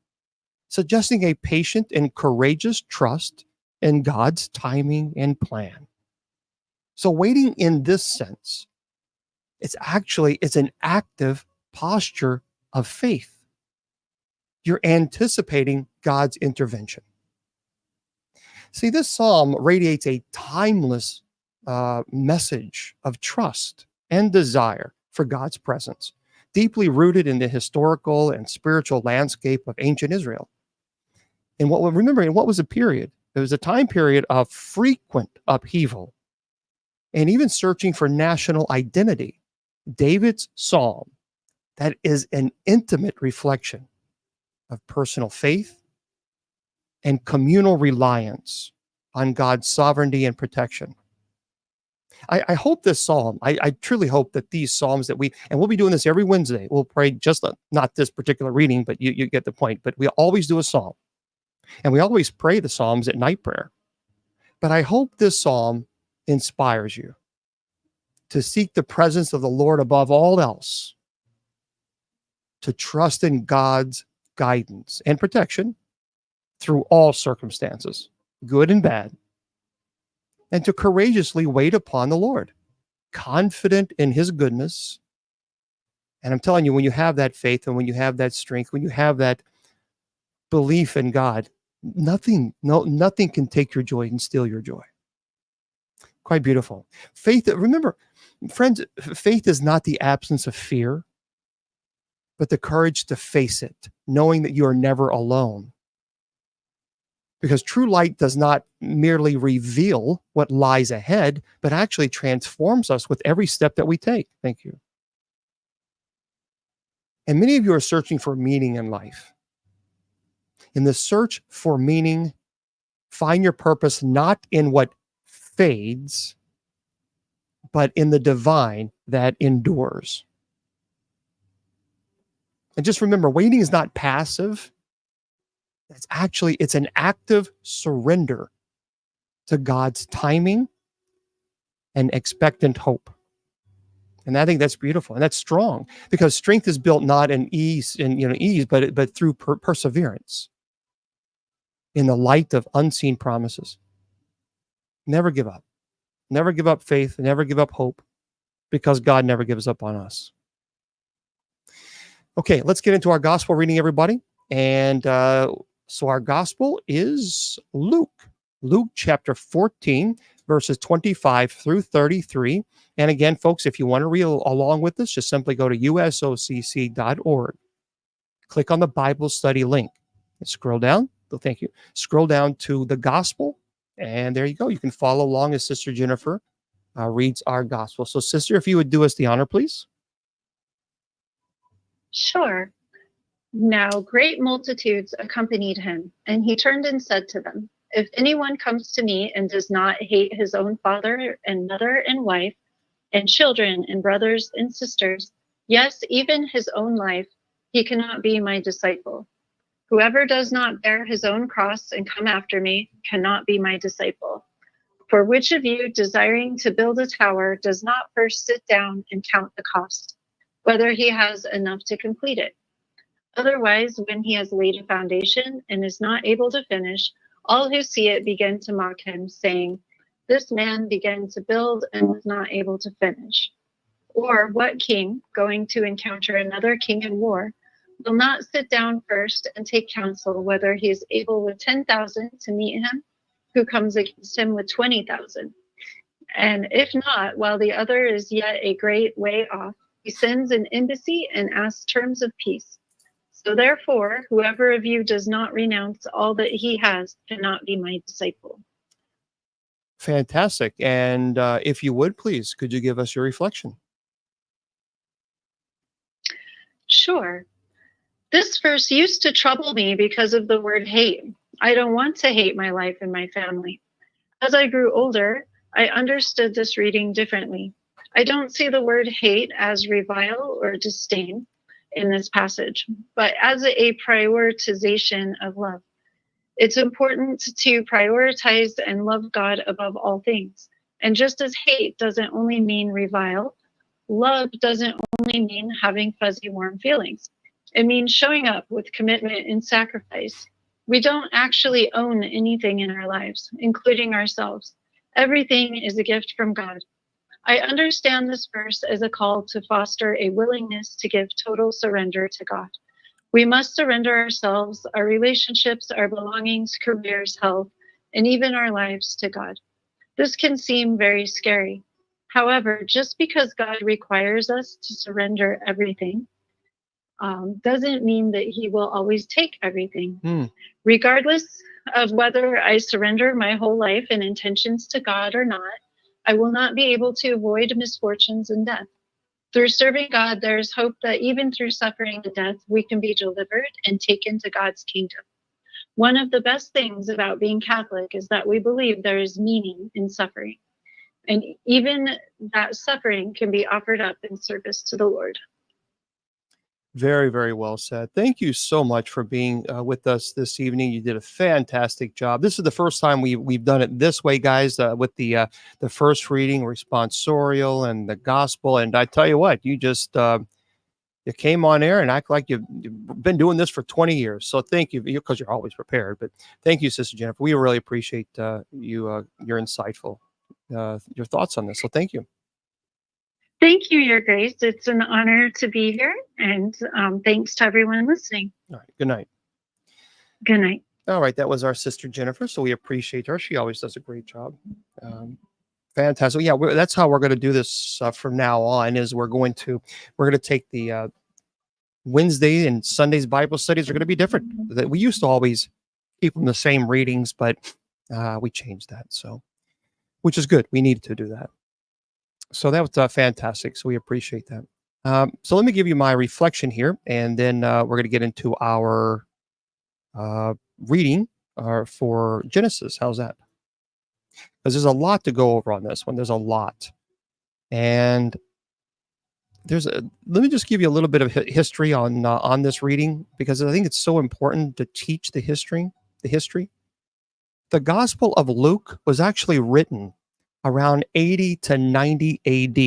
suggesting a patient and courageous trust in God's timing and plan. So waiting in this sense, it's an active posture of faith. You're anticipating God's intervention. See, this psalm radiates a timeless message of trust and desire for God's presence, deeply rooted in the historical and spiritual landscape of ancient Israel. And what was a period? It was a time period of frequent upheaval and even searching for national identity. David's psalm, that is an intimate reflection of personal faith and communal reliance on God's sovereignty and protection. I hope this psalm, I truly hope that these psalms and we'll be doing this every Wednesday. We'll pray just not this particular reading, but you get the point. But we always do a psalm. And we always pray the psalms at night prayer. But I hope this psalm inspires you to seek the presence of the Lord above all else, to trust in God's guidance and protection through all circumstances, good and bad, and to courageously wait upon the Lord, confident in his goodness. And I'm telling you, when you have that faith and when you have that strength, when you have that belief in God, nothing can take your joy and steal your joy. Quite beautiful. Faith, remember, friends, faith is not the absence of fear, but the courage to face it, knowing that you are never alone. Because true light does not merely reveal what lies ahead, but actually transforms us with every step that we take. Thank you. And many of you are searching for meaning in life. In the search for meaning, find your purpose not in what fades, but in the divine that endures. And just remember, waiting is not passive. It's an active surrender to God's timing and expectant hope. And I think that's beautiful and that's strong, because strength is built not in ease, but through perseverance in the light of unseen promises. Never give up. Never give up faith. Never give up hope, because God never gives up on us. Okay, let's get into our gospel reading, everybody. And so our gospel is Luke chapter 14, verses 25 through 33. And again, folks, if you want to read along with us, just simply go to usocc.org. Click on the Bible study link and scroll down. Thank you. Scroll down to the gospel, and there you go. You can follow along as Sister Jennifer reads our gospel. So, Sister, if you would do us the honor, please. Sure. Now great multitudes accompanied him, and he turned and said to them, "If anyone comes to me and does not hate his own father and mother and wife and children and brothers and sisters, yes, even his own life, he cannot be my disciple. Whoever does not bear his own cross and come after me cannot be my disciple. For which of you, desiring to build a tower, does not first sit down and count the cost, whether he has enough to complete it? Otherwise, when he has laid a foundation and is not able to finish, all who see it begin to mock him, saying, 'This man began to build and was not able to finish.' Or what king, going to encounter another king in war, will not sit down first and take counsel whether he is able with 10,000 to meet him who comes against him with 20,000? And if not, while the other is yet a great way off, he sends an embassy and asks terms of peace. So therefore, whoever of you does not renounce all that he has cannot be my disciple." Fantastic. And if you would, please, could you give us your reflection? Sure. This verse used to trouble me because of the word hate. I don't want to hate my life and my family. As I grew older, I understood this reading differently. I don't see the word hate as revile or disdain in this passage, but as a prioritization of love. It's important to prioritize and love God above all things. And just as hate doesn't only mean revile, love doesn't only mean having fuzzy, warm feelings. It means showing up with commitment and sacrifice. We don't actually own anything in our lives, including ourselves. Everything is a gift from God. I understand this verse as a call to foster a willingness to give total surrender to God. We must surrender ourselves, our relationships, our belongings, careers, health, and even our lives to God. This can seem very scary. However, just because God requires us to surrender everything, doesn't mean that he will always take everything. Regardless of whether I surrender my whole life and intentions to God or not, I will not be able to avoid misfortunes and death. Through serving God, there is hope that even through suffering and death, we can be delivered and taken to God's kingdom. One of the best things about being Catholic is that we believe there is meaning in suffering. And even that suffering can be offered up in service to the Lord. Very, very well said. Thank you so much for being with us this evening. You did a fantastic job. This is the first time we've done it this way, guys, with the first reading, responsorial, and the gospel. And I tell you what, you just you came on air and act like you've been doing this for 20 years. So thank you, because you're always prepared. But thank you, Sister Jennifer. We really appreciate your insightful your thoughts on this. So thank you. Thank you, Your Grace. It's an honor to be here, and thanks to everyone listening. All right. Good night. Good night. All right. That was our Sister Jennifer. So we appreciate her. She always does a great job. Fantastic. Yeah, that's how we're going to do this from now on. Is we're going to take the Wednesday and Sunday's Bible studies are going to be different. That we used to always keep them the same readings, but we changed that. So, which is good. We needed to do that. So that was fantastic. So we appreciate that. So let me give you my reflection here, and then we're going to get into our reading for Genesis. How's that? Because there's a lot to go over on this one. There's a lot. And Let me just give you a little bit of history on this reading, because I think it's so important to teach the history. The Gospel of Luke was actually written around 80 to 90 AD.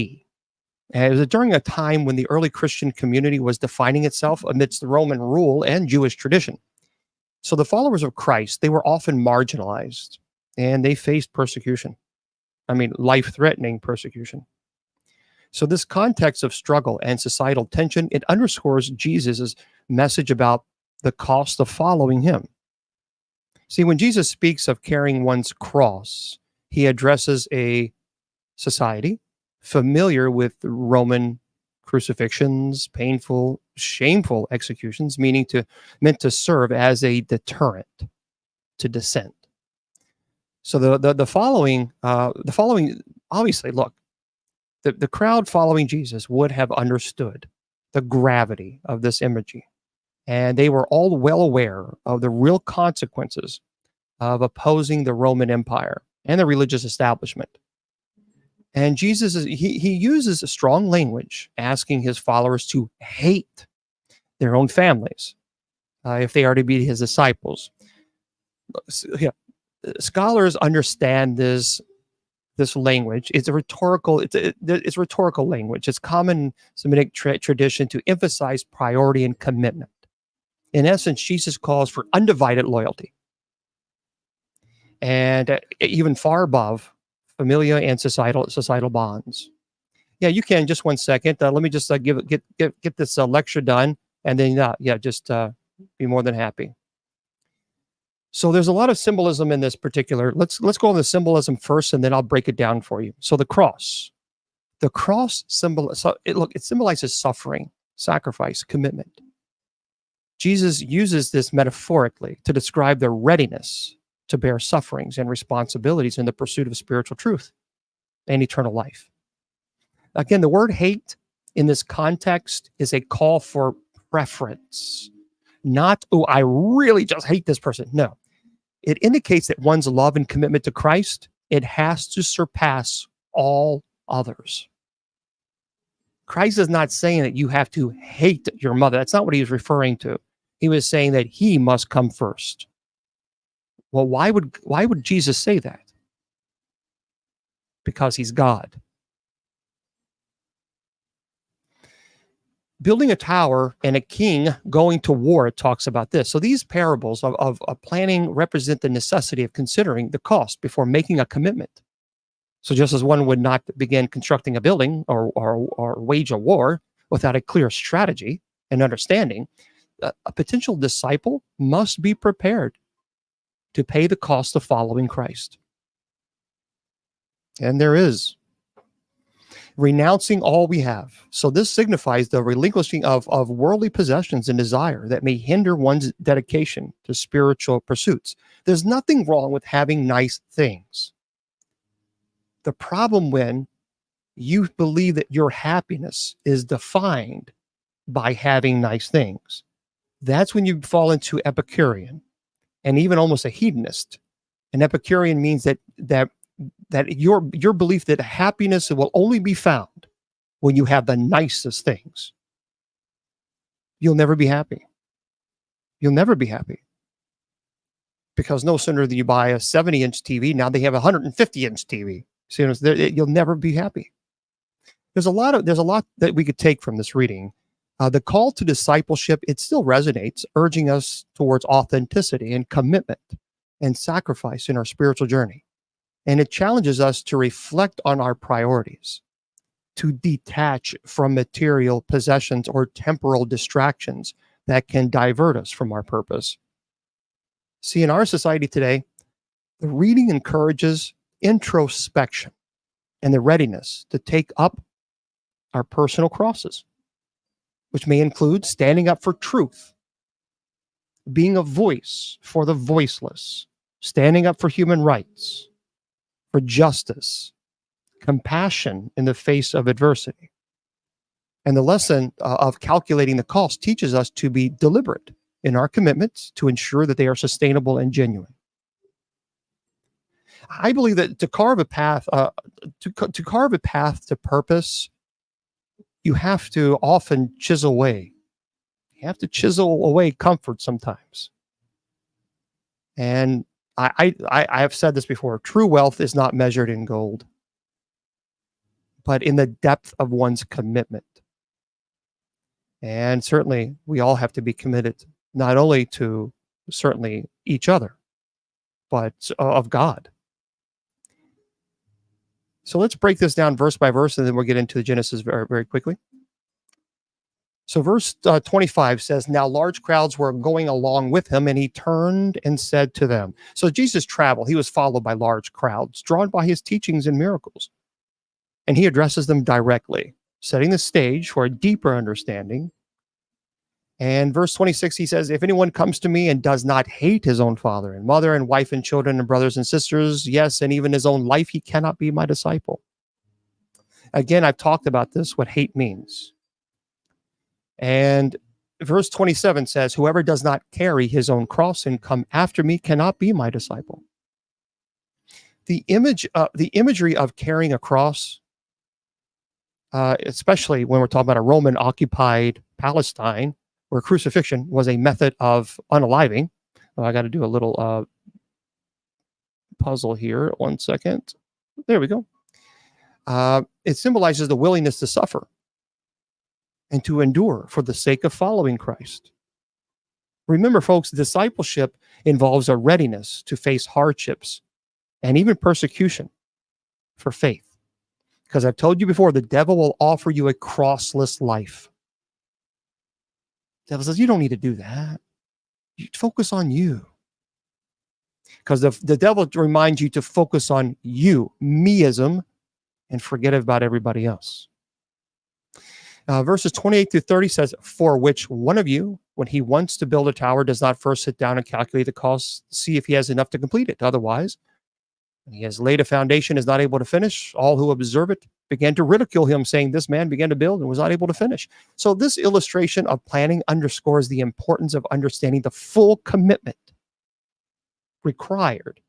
And it was during a time when the early Christian community was defining itself amidst the Roman rule and Jewish tradition. So the followers of Christ, they were often marginalized and they faced persecution. I mean, life-threatening persecution. So this context of struggle and societal tension, it underscores Jesus' message about the cost of following him. See, when Jesus speaks of carrying one's cross, he addresses a society familiar with Roman crucifixions, painful, shameful executions, meant to serve as a deterrent to dissent. So the following, obviously, look, the crowd following Jesus would have understood the gravity of this imagery, and they were all well aware of the real consequences of opposing the Roman Empire and the religious establishment. And Jesus, he uses a strong language, asking his followers to hate their own families if they are to be his disciples. Yeah, scholars understand this language. It's a rhetorical. It's rhetorical language. It's common Semitic tradition to emphasize priority and commitment. In essence, Jesus calls for undivided loyalty, and even far above familial and societal bonds. Yeah, you can. Just one second. Let me just get this lecture done, and then just be more than happy. So there's a lot of symbolism in this particular. Let's go on the symbolism first, and then I'll break it down for you. So the cross symbol. So it symbolizes suffering, sacrifice, commitment. Jesus uses this metaphorically to describe their readiness to bear sufferings and responsibilities in the pursuit of spiritual truth and eternal life. Again, the word hate in this context is a call for preference, not, oh, I really just hate this person. No, it indicates that one's love and commitment to Christ, it has to surpass all others. Christ is not saying that you have to hate your mother. That's not what he was referring to. He was saying that he must come first. Well, why would Jesus say that? Because he's God. Building a tower and a king going to war, it talks about this. So these parables of planning represent the necessity of considering the cost before making a commitment. So just as one would not begin constructing a building or wage a war without a clear strategy and understanding, a potential disciple must be prepared to pay the cost of following Christ. And there is renouncing all we have. So this signifies the relinquishing of worldly possessions and desire that may hinder one's dedication to spiritual pursuits. There's nothing wrong with having nice things. The problem when you believe that your happiness is defined by having nice things, that's when you fall into Epicurean and even almost a hedonist. An Epicurean means that your belief that happiness will only be found when you have the nicest things. You'll never be happy. You'll never be happy. Because no sooner do you buy a 70-inch TV, now they have a 150-inch TV. So you'll never be happy. There's a lot that we could take from this reading. The call to discipleship, it still resonates, urging us towards authenticity and commitment and sacrifice in our spiritual journey. And it challenges us to reflect on our priorities, to detach from material possessions or temporal distractions that can divert us from our purpose. See, in our society today, the reading encourages introspection and the readiness to take up our personal crosses, which may include standing up for truth, being a voice for the voiceless, standing up for human rights, for justice, compassion in the face of adversity. And the lesson of calculating the cost teaches us to be deliberate in our commitments to ensure that they are sustainable and genuine. I believe that to carve a path to purpose, you have to often chisel away. You have to chisel away comfort sometimes. And I have said this before. True wealth is not measured in gold, but in the depth of one's commitment. And certainly we all have to be committed not only to certainly each other, but of God. So let's break this down verse by verse, and then we'll get into Genesis very, very quickly. So verse 25 says, now large crowds were going along with him, and he turned and said to them. So Jesus traveled. He was followed by large crowds, drawn by his teachings and miracles. And he addresses them directly, setting the stage for a deeper understanding. And verse 26, he says, if anyone comes to me and does not hate his own father and mother and wife and children and brothers and sisters, yes, and even his own life, he cannot be my disciple. Again, I've talked about this, what hate means. And verse 27 says, whoever does not carry his own cross and come after me cannot be my disciple. The imagery of carrying a cross, especially when we're talking about a Roman occupied Palestine, where crucifixion was a method of unaliving. Oh, I got to do a little puzzle here. 1 second. There we go. It symbolizes the willingness to suffer and to endure for the sake of following Christ. Remember, folks, discipleship involves a readiness to face hardships and even persecution for faith. Because I've told you before, the devil will offer you a crossless life. The devil says, you don't need to do that. You focus on you. Because the devil reminds you to focus on you, meism, and forget about everybody else. Verses 28 through 30 says, for which one of you, when he wants to build a tower, does not first sit down and calculate the cost, see if he has enough to complete it. Otherwise, when he has laid a foundation, is not able to finish. All who observe it began to ridicule him, saying, this man began to build and was not able to finish. So this illustration of planning underscores the importance of understanding the full commitment required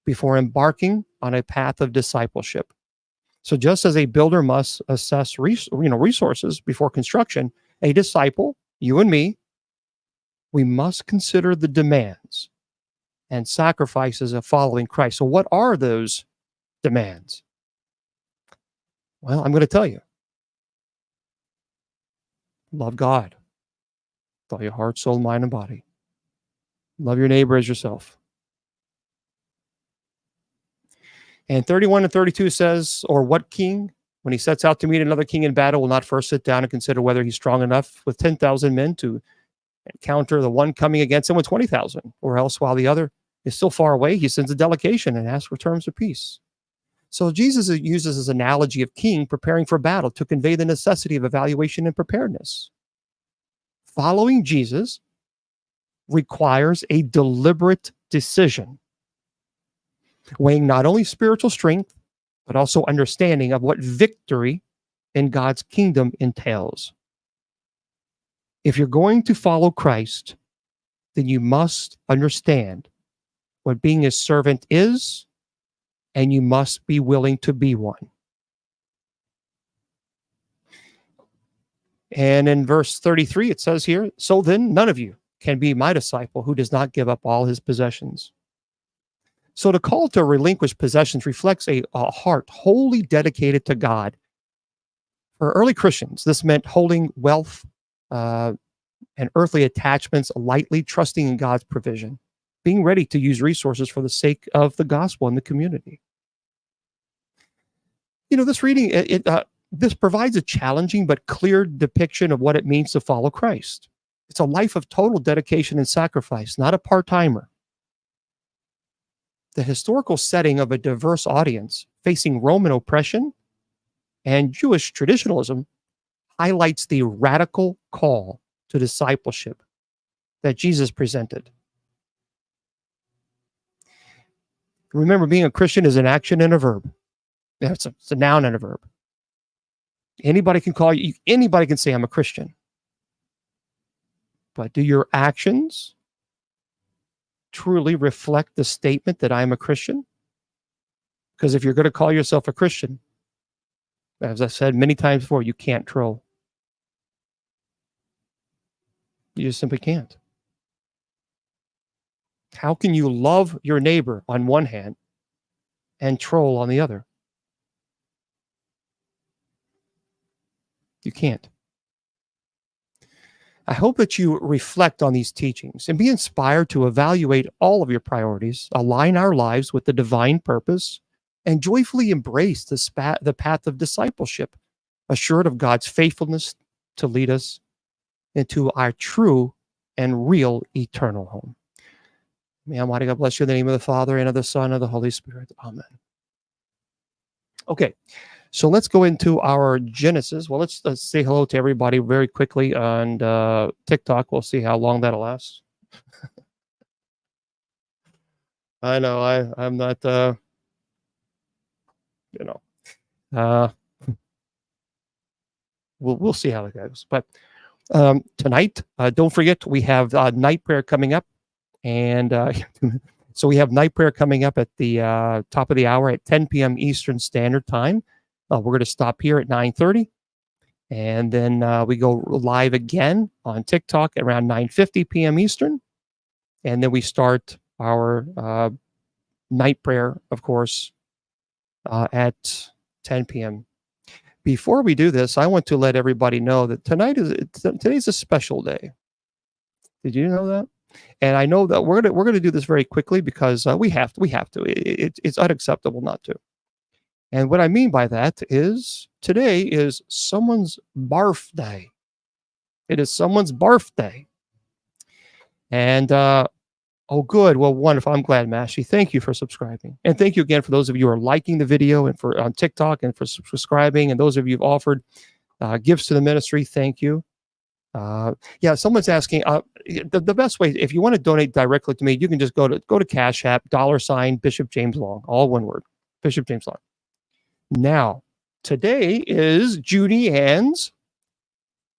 before embarking on a path of discipleship. So just as a builder must assess resources before construction, a disciple, you and me, we must consider the demands and sacrifices of following Christ. So what are those demands? Well, I'm going to tell you. Love God with all your heart, soul, mind, and body. Love your neighbor as yourself. And 31 and 32 says, or what king, when he sets out to meet another king in battle, will not first sit down and consider whether he's strong enough with 10,000 men to encounter the one coming against him with 20,000, or else while the other is still far away, he sends a delegation and asks for terms of peace. So Jesus uses this analogy of king preparing for battle to convey the necessity of evaluation and preparedness. Following Jesus requires a deliberate decision, weighing not only spiritual strength, but also understanding of what victory in God's kingdom entails. If you're going to follow Christ, then you must understand what being his servant is, and you must be willing to be one. And in verse 33, it says here, so then none of you can be my disciple who does not give up all his possessions. So the call to relinquish possessions reflects a heart wholly dedicated to God. For early Christians, this meant holding wealth and earthly attachments lightly, trusting in God's provision, being ready to use resources for the sake of the gospel and the community. You know, this reading, this provides a challenging but clear depiction of what it means to follow Christ. It's a life of total dedication and sacrifice, not a part-timer. The historical setting of a diverse audience facing Roman oppression and Jewish traditionalism highlights the radical call to discipleship that Jesus presented. Remember, being a Christian is an action and a verb. It's a noun and a verb. Anybody can call you, anybody can say, I'm a Christian. But do your actions truly reflect the statement that I am a Christian? Because if you're going to call yourself a Christian, as I said many times before, you can't troll. You just simply can't. How can you love your neighbor on one hand and troll on the other? You can't. I hope that you reflect on these teachings and be inspired to evaluate all of your priorities, align our lives with the divine purpose, and joyfully embrace the path of discipleship, assured of God's faithfulness to lead us into our true and real eternal home. May Almighty God bless you in the name of the Father, and of the Son, and of the Holy Spirit. Amen. Okay, so let's go into our Genesis. Well, let's say hello to everybody very quickly on TikTok. We'll see how long that'll last. I know I'm not, we'll see how it goes. But tonight, don't forget, we have night prayer coming up. And so we have night prayer coming up at the top of the hour at 10 p.m. Eastern Standard Time. We're going to stop here at 9:30. And then we go live again on TikTok around 9:50 p.m. Eastern. And then we start our night prayer, of course, at 10 p.m. Before we do this, I want to let everybody know that today's a special day. Did you know that? And I know that we're gonna do this very quickly because we have to. It's unacceptable not to. And what I mean by that is today is someone's birthday. It is someone's birthday. And oh, good. Well, wonderful. I'm glad, Mashi. Thank you for subscribing, and thank you again for those of you who are liking the video and for on TikTok and for subscribing, and those of you who've offered gifts to the ministry. Thank you. Yeah, someone's asking the best way, if you want to donate directly to me, you can just go to Cash App, $ Bishop James Long, all one word, Bishop James Long. Now, today is Judy Ann's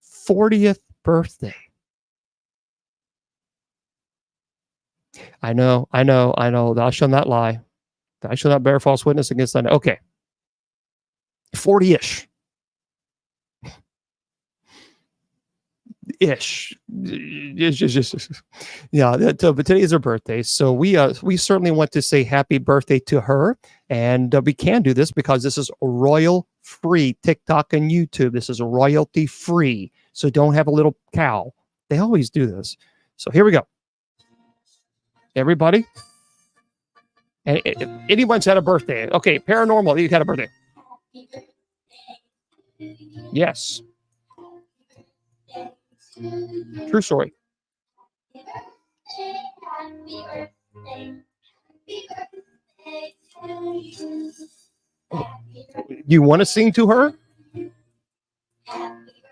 40th birthday. I know. Thou shalt not lie. Thou shalt not bear false witness against thy neighbor. Okay. 40-ish. Ish. Yeah, but today is her birthday, so we certainly want to say happy birthday to her, and we can do this because this is royal free TikTok and YouTube. This is royalty free, so don't have a little cow. They always do this. So here we go, everybody. And if anyone's had a birthday, okay, paranormal, you've had a birthday. Yes. True story. You want to sing to her?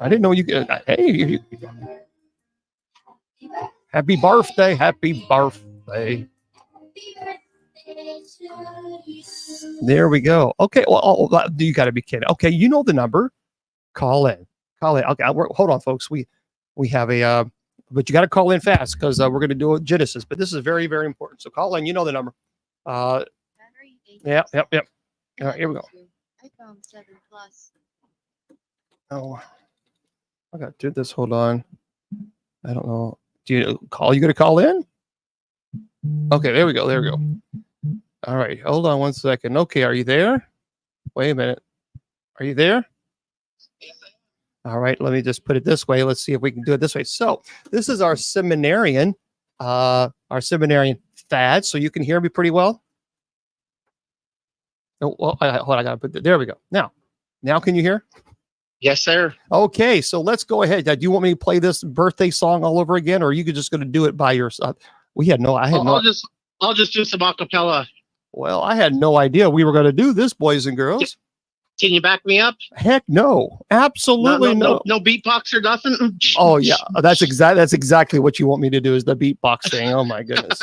I didn't know you could. Hey, happy birthday. Happy birthday. There we go. Okay. Well, you got to be kidding. Okay. You know the number. Call in. Okay. Hold on, folks. We have a, but you got to call in fast because we're going to do a Genesis. But this is very, very important. So call in. You know the number. Yep. All right, here we go. iPhone 7 Plus. Oh, I got to do this. Hold on. I don't know. You going to call in? Okay, there we go. All right, hold on 1 second. Okay, are you there? Wait a minute. Are you there? All right, let me just put it this way. Let's see if we can do it this way. So this is our seminarian Thad. So you can hear me pretty well. Oh, well, hold on, I gotta put there we go. Now can you hear? Yes, sir. Okay, so let's go ahead. Do you want me to play this birthday song all over again, or are you just going to do it by yourself? I'll just do some acapella. Well, I had no idea we were going to do this, boys and girls. Can you back me up? Heck no, absolutely no. No beatbox or nothing. Oh yeah, that's exactly what you want me to do is the beatbox thing. Oh my goodness.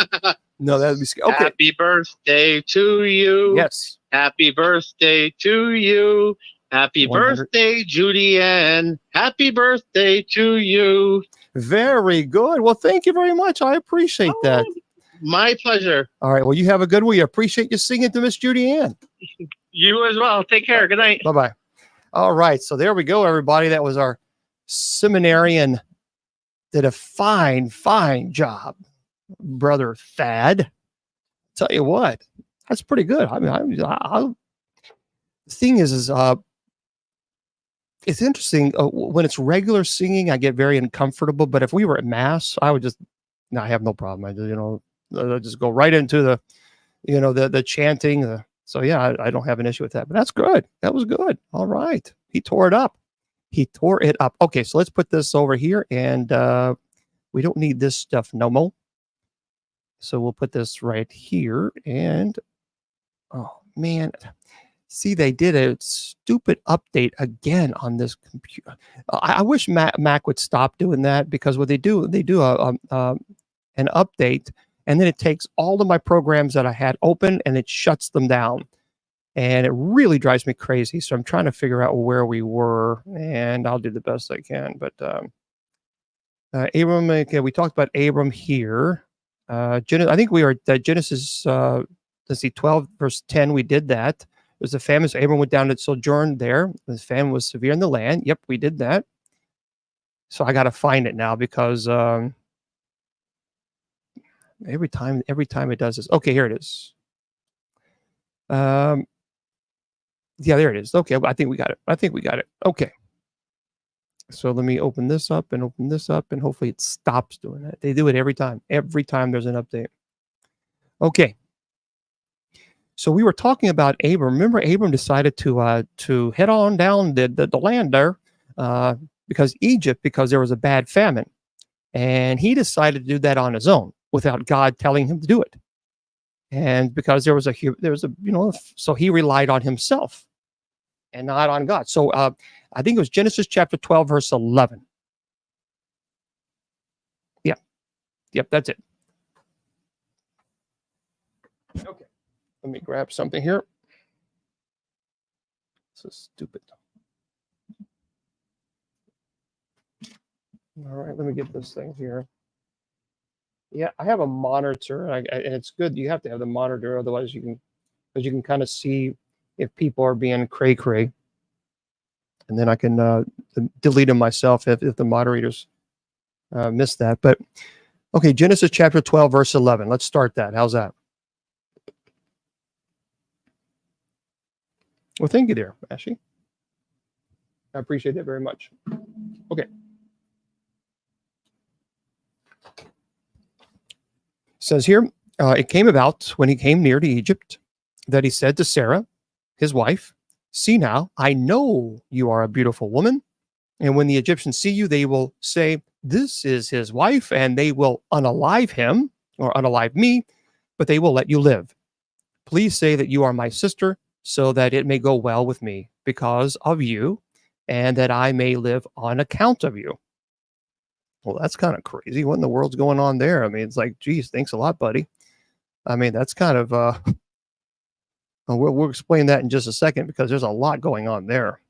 No, that'd be scary. Okay. Happy birthday to you. Yes. Happy birthday to you. Happy 100. birthday, Judy Ann. Happy birthday to you. Very good. Well, thank you very much. I appreciate that. My pleasure. All right. Well, you have a good one. We appreciate you singing to Miss Judy Ann. You as well. Take care. Good night. Bye-bye. All right. So there we go, everybody. That was our seminarian did a fine, fine job, brother Thad. Tell you what, that's pretty good. I mean, the thing is it's interesting when it's regular singing. I get very uncomfortable, but if we were at mass, I would just, no, I have no problem. I just, I'll just go right into the, the chanting. So yeah, I don't have an issue with that. But that's good. That was good. All right, he tore it up. He tore it up. Okay, so let's put this over here, and we don't need this stuff no more. So we'll put this right here, and oh man. See, they did a stupid update again on this computer. I wish Mac would stop doing that, because what they do an update, and then it takes all of my programs that I had open and it shuts them down, and it really drives me crazy. So I'm trying to figure out where we were, and I'll do the best I can. But Abram, okay, we talked about Abram here. I think we were at Genesis. Let's see, 12 verse 10. We did that. It was a famine, so Abram went down to sojourn there. The famine was severe in the land. Yep, we did that. So I got to find it now, because every time it does this. Okay, here it is. Yeah, there it is. Okay, I think we got it. Okay. So let me open this up, and hopefully it stops doing that. They do it every time. Every time there's an update. Okay. So we were talking about Abram. Remember, Abram decided to head on down the land there, because there was a bad famine, and he decided to do that on his own without God telling him to do it. And because there was so he relied on himself and not on God. So I think it was Genesis chapter 12 verse 11. Yep, that's it. Okay. Let me grab something here. This is stupid. All right, let me get this thing here. Yeah, I have a monitor, and it's good. You have to have the monitor, otherwise because you can kind of see if people are being cray-cray. And then I can delete them myself if the moderators miss that. But okay, Genesis chapter 12, verse 11. Let's start that. How's that? Well, thank you there, Ashley. I appreciate that very much. Okay. It says here, it came about when he came near to Egypt that he said to Sarah, his wife, "See now, I know you are a beautiful woman. And when the Egyptians see you, they will say, 'This is his wife,' and they will unalive him or unalive me, but they will let you live. Please say that you are my sister, so that it may go well with me because of you, and that I may live on account of you." Well, that's kind of crazy. What in the world's going on there? I mean, it's like, geez, thanks a lot, buddy. I mean, that's kind of, we'll explain that in just a second, because there's a lot going on there.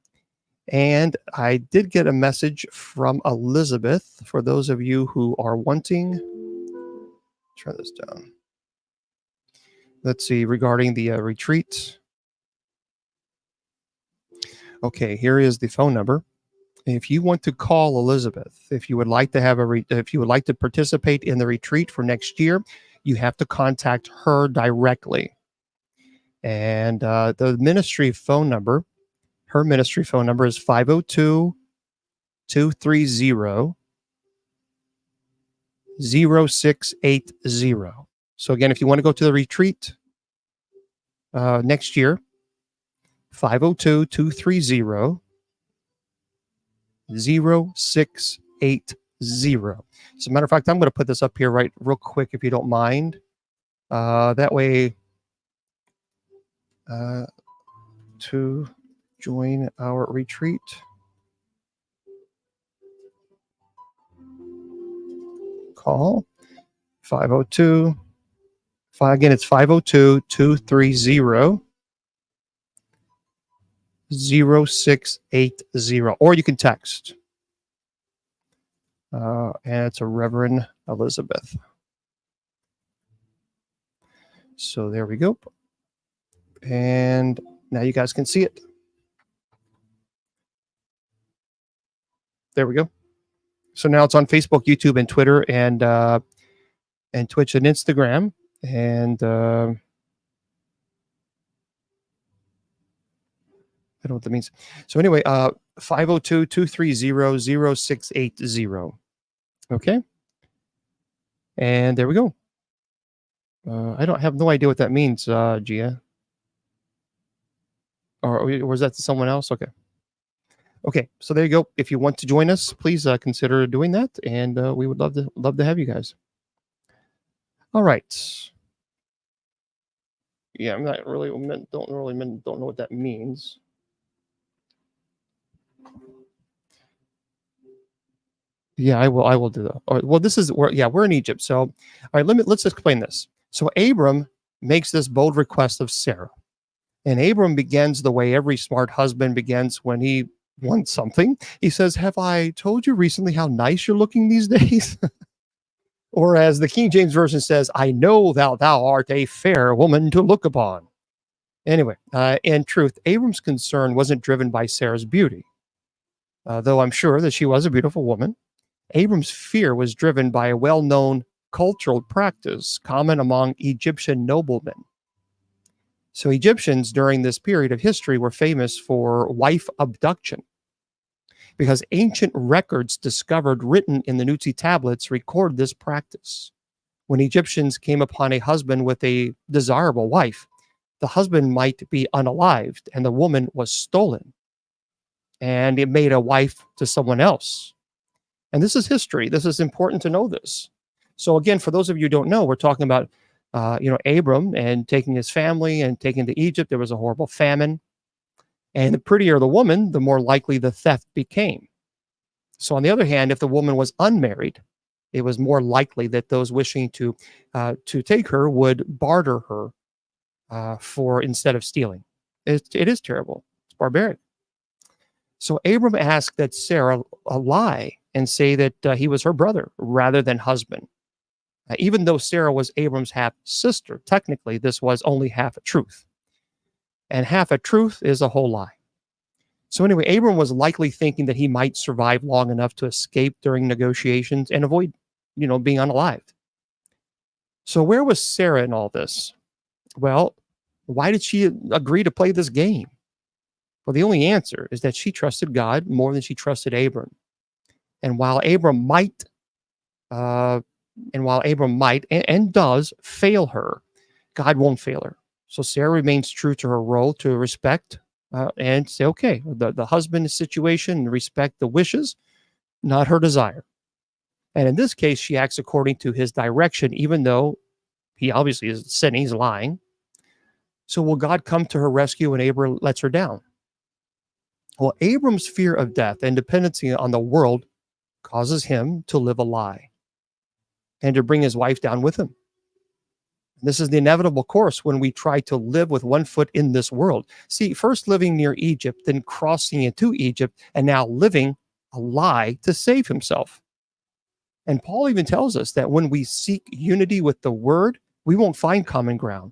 And I did get a message from Elizabeth, for those of you who are wanting, turn this down. Let's see, regarding the retreat. Okay, here is the phone number. If you want to call Elizabeth, if you would like to have if you would like to participate in the retreat for next year, you have to contact her directly. And the ministry phone number, her ministry phone number is 502-230-0680. So again, if you want to go to the retreat next year, 502-230-0680. As a matter of fact, I'm going to put this up here real quick, if you don't mind. That way, to join our retreat. Call 502. Again, it's 502-230-0680, or you can text. And it's a Reverend Elizabeth. So there we go. And now you guys can see it. There we go. So now it's on Facebook, YouTube, and Twitter, and Twitch and Instagram, and I don't know what that means. So anyway, 502-230-0680. Okay. And there we go. I don't have no idea what that means, Gia. Or was that to someone else? Okay. Okay. So there you go. If you want to join us, please consider doing that, and we would love to have you guys. All right. Yeah, I'm not really don't know what that means. Yeah, I will do that. All right, well, this is where, yeah, we're in Egypt. So, all right, let's explain this. So Abram makes this bold request of Sarah. And Abram begins the way every smart husband begins when he wants something. He says, "Have I told you recently how nice you're looking these days?" Or as the King James Version says, "I know thou art a fair woman to look upon." Anyway, in truth, Abram's concern wasn't driven by Sarah's beauty. Though I'm sure that she was a beautiful woman. Abram's fear was driven by a well-known cultural practice common among Egyptian noblemen. So Egyptians during this period of history were famous for wife abduction, because ancient records discovered written in the Nuzi tablets record this practice. When Egyptians came upon a husband with a desirable wife, the husband might be unalived and the woman was stolen, and it made a wife to someone else. And this is history. This is important to know this. So again, for those of you who don't know, we're talking about, Abram and taking his family and taking to Egypt. There was a horrible famine. And the prettier the woman, the more likely the theft became. So on the other hand, if the woman was unmarried, it was more likely that those wishing to take her would barter her for instead of stealing. It is terrible. It's barbaric. So Abram asked that Sarah lie and say that he was her brother rather than husband. Even though Sarah was Abram's half sister, technically this was only half a truth. And half a truth is a whole lie. So anyway, Abram was likely thinking that he might survive long enough to escape during negotiations and avoid, being unalived. So where was Sarah in all this? Well, why did she agree to play this game? Well, the only answer is that she trusted God more than she trusted Abram. And while Abram might and does fail her, God won't fail her. So Sarah remains true to her role to respect and say, okay, the husband situation, respect the wishes, not her desire. And in this case, she acts according to his direction, even though he obviously is sinning, he's lying. So will God come to her rescue when Abram lets her down? Well, Abram's fear of death and dependency on the world causes him to live a lie and to bring his wife down with him. This is the inevitable course when we try to live with one foot in this world. See, first living near Egypt, then crossing into Egypt, and now living a lie to save himself. And Paul even tells us that when we seek unity with the word, we won't find common ground,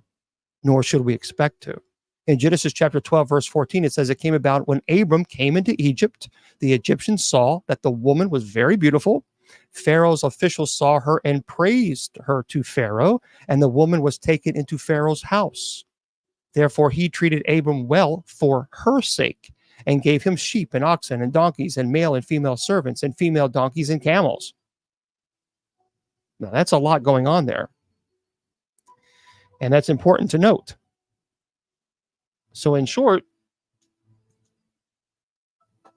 nor should we expect to. In Genesis chapter 12, verse 14, it says, it came about when Abram came into Egypt, the Egyptians saw that the woman was very beautiful. Pharaoh's officials saw her and praised her to Pharaoh, and the woman was taken into Pharaoh's house. Therefore, he treated Abram well for her sake and gave him sheep and oxen and donkeys and male and female servants and female donkeys and camels. Now, that's a lot going on there. And that's important to note. So in short,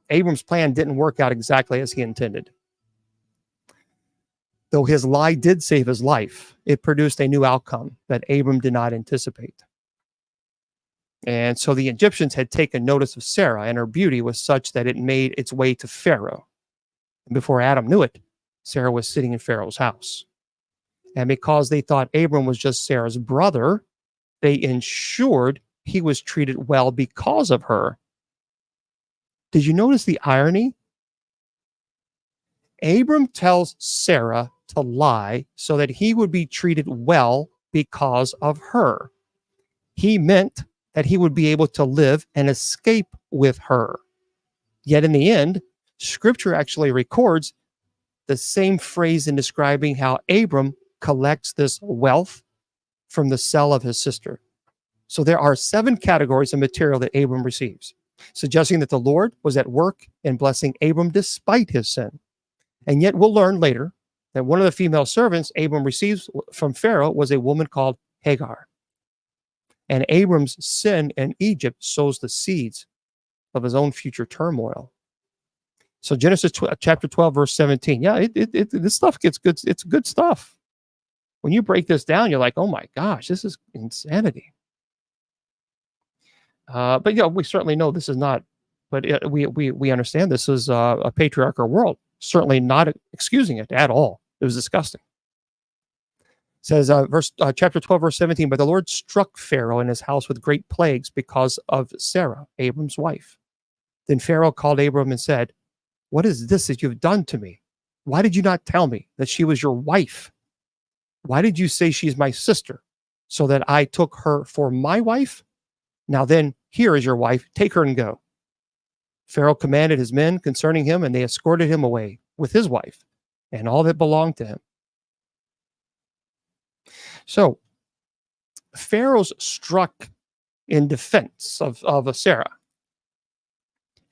Abram's plan didn't work out exactly as he intended. Though his lie did save his life, it produced a new outcome that Abram did not anticipate. And so the Egyptians had taken notice of Sarah, and her beauty was such that it made its way to Pharaoh. And before Adam knew it, Sarah was sitting in Pharaoh's house. And because they thought Abram was just Sarah's brother, they ensured he was treated well because of her. Did you notice the irony? Abram tells Sarah to lie so that he would be treated well because of her. He meant that he would be able to live and escape with her. Yet in the end, Scripture actually records the same phrase in describing how Abram collects this wealth from the sale of his sister. So there are 7 categories of material that Abram receives, suggesting that the Lord was at work in blessing Abram despite his sin. And yet we'll learn later that one of the female servants Abram receives from Pharaoh was a woman called Hagar. And Abram's sin in Egypt sows the seeds of his own future turmoil. So Genesis chapter 12, verse 17. Yeah, this stuff gets good. It's good stuff. When you break this down, you're like, oh my gosh, this is insanity. But yeah, we certainly know this is not, but we understand this is a patriarchal world. Certainly not excusing it at all. It was disgusting. It says chapter 12, verse 17, but the Lord struck Pharaoh and his house with great plagues because of Sarah, Abram's wife. Then Pharaoh called Abram and said, what is this that you've done to me? Why did you not tell me that she was your wife? Why did you say she's my sister, so that I took her for my wife? Now then, here is your wife. Take her and go. Pharaoh commanded his men concerning him, and they escorted him away with his wife and all that belonged to him. So Pharaoh's struck in defense of Sarah.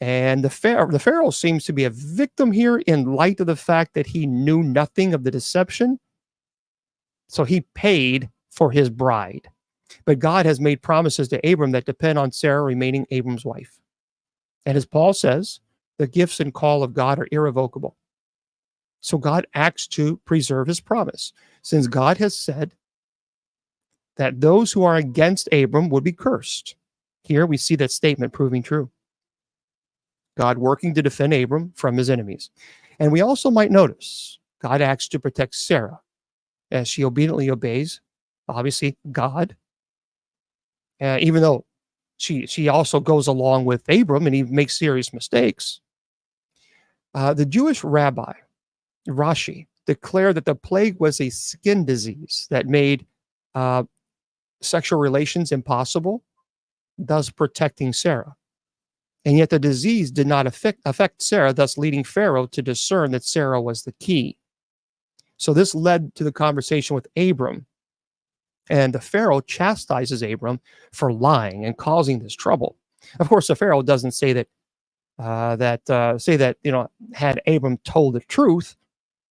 And the Pharaoh seems to be a victim here in light of the fact that he knew nothing of the deception. So he paid for his bride. But God has made promises to Abram that depend on Sarah remaining Abram's wife. And as Paul says, the gifts and call of God are irrevocable. So God acts to preserve his promise, since God has said that those who are against Abram would be cursed. Here we see that statement proving true. God working to defend Abram from his enemies. And we also might notice God acts to protect Sarah as she obediently obeys, obviously, God. Even though she also goes along with Abram and he makes serious mistakes. The Jewish rabbi, Rashi, declared that the plague was a skin disease that made sexual relations impossible, thus protecting Sarah. And yet the disease did not affect Sarah, thus leading Pharaoh to discern that Sarah was the key. So this led to the conversation with Abram. And the Pharaoh chastises Abram for lying and causing this trouble. Of course, the Pharaoh doesn't say that, had Abram told the truth,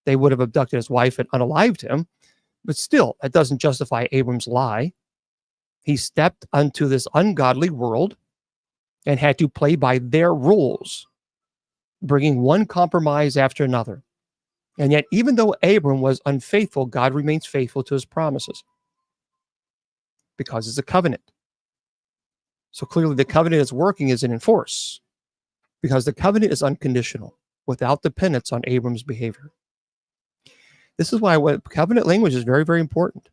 they would have abducted his wife and unalived him. But still, that doesn't justify Abram's lie. He stepped onto this ungodly world and had to play by their rules, bringing one compromise after another. And yet, even though Abram was unfaithful, God remains faithful to his promises because it's a covenant. So clearly the covenant is working, isn't in force, because the covenant is unconditional, without dependence on Abram's behavior. This is why covenant language is very, very important.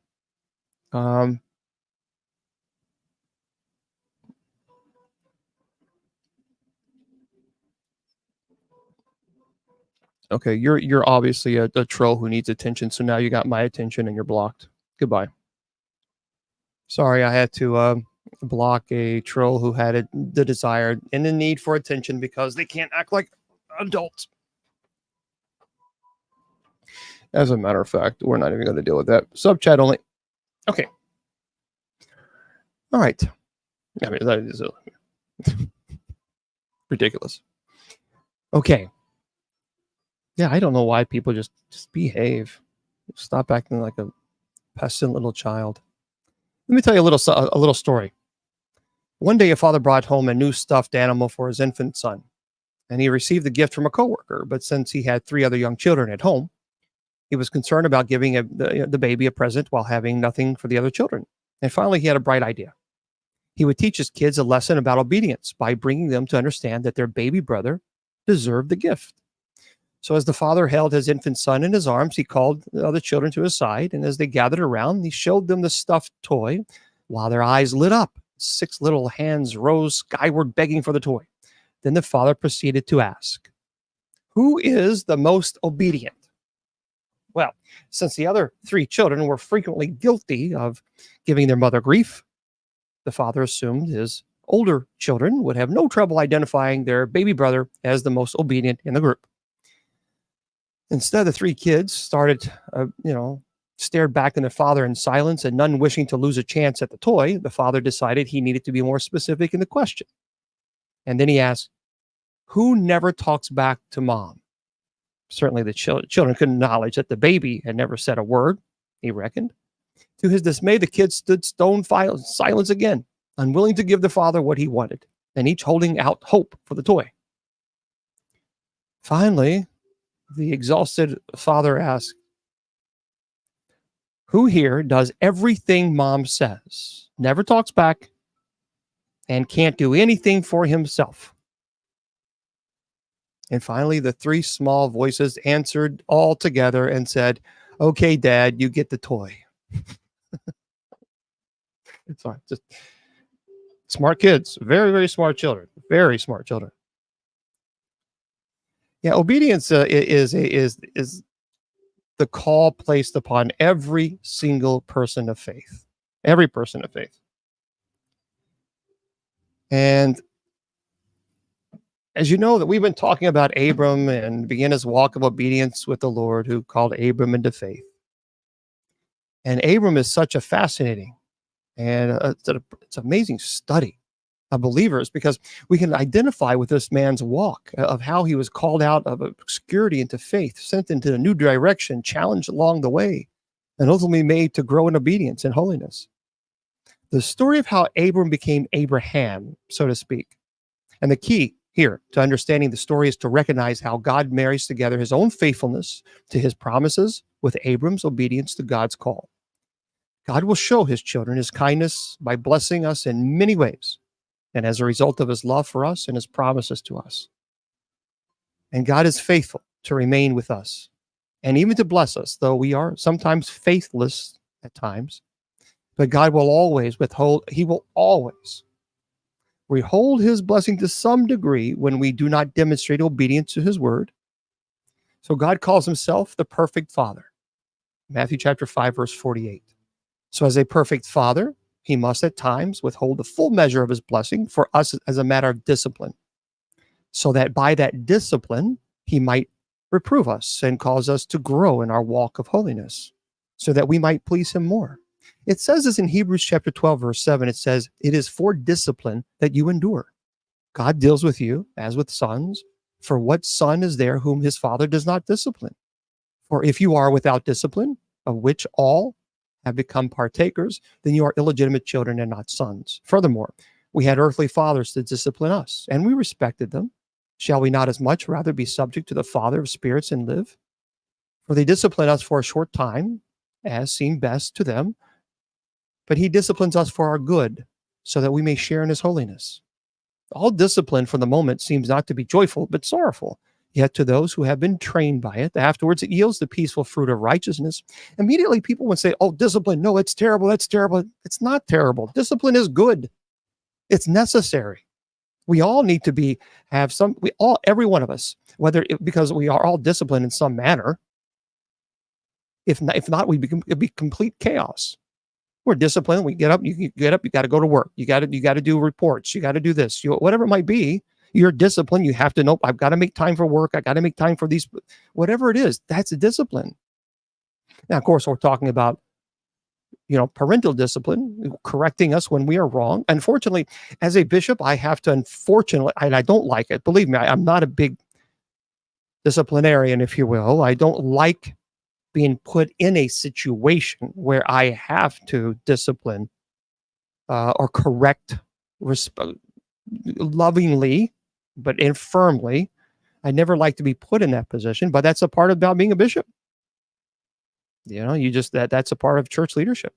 Okay, you're obviously a troll who needs attention, so now you got my attention and you're blocked. Goodbye. Sorry, I had to block a troll who had the desire and the need for attention because they can't act like adults. As a matter of fact, we're not even going to deal with that. Sub chat only. Okay. All right. I mean, that is ridiculous. Okay. Yeah, I don't know why people just behave. Stop acting like a pestilent little child. Let me tell you a little story. One day, a father brought home a new stuffed animal for his infant son, and he received the gift from a coworker. But since he had 3 other young children at home, he was concerned about giving the baby a present while having nothing for the other children. And finally, he had a bright idea. He would teach his kids a lesson about obedience by bringing them to understand that their baby brother deserved the gift. So as the father held his infant son in his arms, he called the other children to his side, and as they gathered around, he showed them the stuffed toy while their eyes lit up. 6 little hands rose skyward begging for the toy. Then the father proceeded to ask, who is the most obedient? Well, since the other 3 children were frequently guilty of giving their mother grief, the father assumed his older children would have no trouble identifying their baby brother as the most obedient in the group. Instead, the three kids started, stared back at their father in silence, and none wishing to lose a chance at the toy, the father decided he needed to be more specific in the question. And then he asked, who never talks back to mom? Certainly the children couldn't acknowledge that the baby had never said a word, he reckoned. To his dismay, the kids stood stone silence again, unwilling to give the father what he wanted, and each holding out hope for the toy. Finally, the exhausted father asked, who here does everything mom says, never talks back, and can't do anything for himself? And finally, the three small voices answered all together and said, okay, Dad, you get the toy. Sorry, just smart kids, very, very smart children, very smart children. Yeah, obedience is the call placed upon every single person of faith, every person of faith. And as you know, that we've been talking about Abram and began his walk of obedience with the Lord, who called Abram into faith. And Abram is such a fascinating and it's an amazing study of believers, because we can identify with this man's walk of how he was called out of obscurity into faith, sent into a new direction, challenged along the way, and ultimately made to grow in obedience and holiness. The story of how Abram became Abraham, so to speak. And the key here to understanding the story is to recognize how God marries together his own faithfulness to his promises with Abram's obedience to God's call. God will show his children his kindness by blessing us in many ways, and as a result of his love for us and his promises to us. And God is faithful to remain with us and even to bless us, though we are sometimes faithless at times. But God will always he will always withhold his blessing to some degree when we do not demonstrate obedience to his word. So God calls himself the perfect Father. Matthew chapter 5, verse 48. So as a perfect Father, he must at times withhold the full measure of his blessing for us as a matter of discipline, so that by that discipline, he might reprove us and cause us to grow in our walk of holiness, so that we might please him more. It says this in Hebrews chapter 12, verse 7. It says, it is for discipline that you endure. God deals with you as with sons. For what son is there whom his father does not discipline? For if you are without discipline, of which all have become partakers, then you are illegitimate children and not sons. Furthermore, we had earthly fathers to discipline us, and we respected them. Shall we not as much rather be subject to the Father of spirits and live? For they discipline us for a short time, as seemed best to them, but he disciplines us for our good, so that we may share in his holiness. All discipline for the moment seems not to be joyful, but sorrowful. Yet to those who have been trained by it, afterwards it yields the peaceful fruit of righteousness. Immediately people would say, oh, discipline, no, it's terrible, that's terrible. It's not terrible. Discipline is good. It's necessary. We all need to every one of us, because we are all disciplined in some manner. If not, it'd be complete chaos. We're disciplined. We get up, you got to go to work. You got to do reports. You got to do this, whatever it might be. You're disciplined. You have to know, I've got to make time for work. I got to make time for these, whatever it is, that's a discipline. Now, of course, we're talking about, parental discipline, correcting us when we are wrong. Unfortunately, as a bishop, I have to, and I don't like it. Believe me, I'm not a big disciplinarian, if you will. I don't like being put in a situation where I have to discipline or correct lovingly, but firmly. I never like to be put in that position, but that's a part about being a bishop. That's a part of church leadership.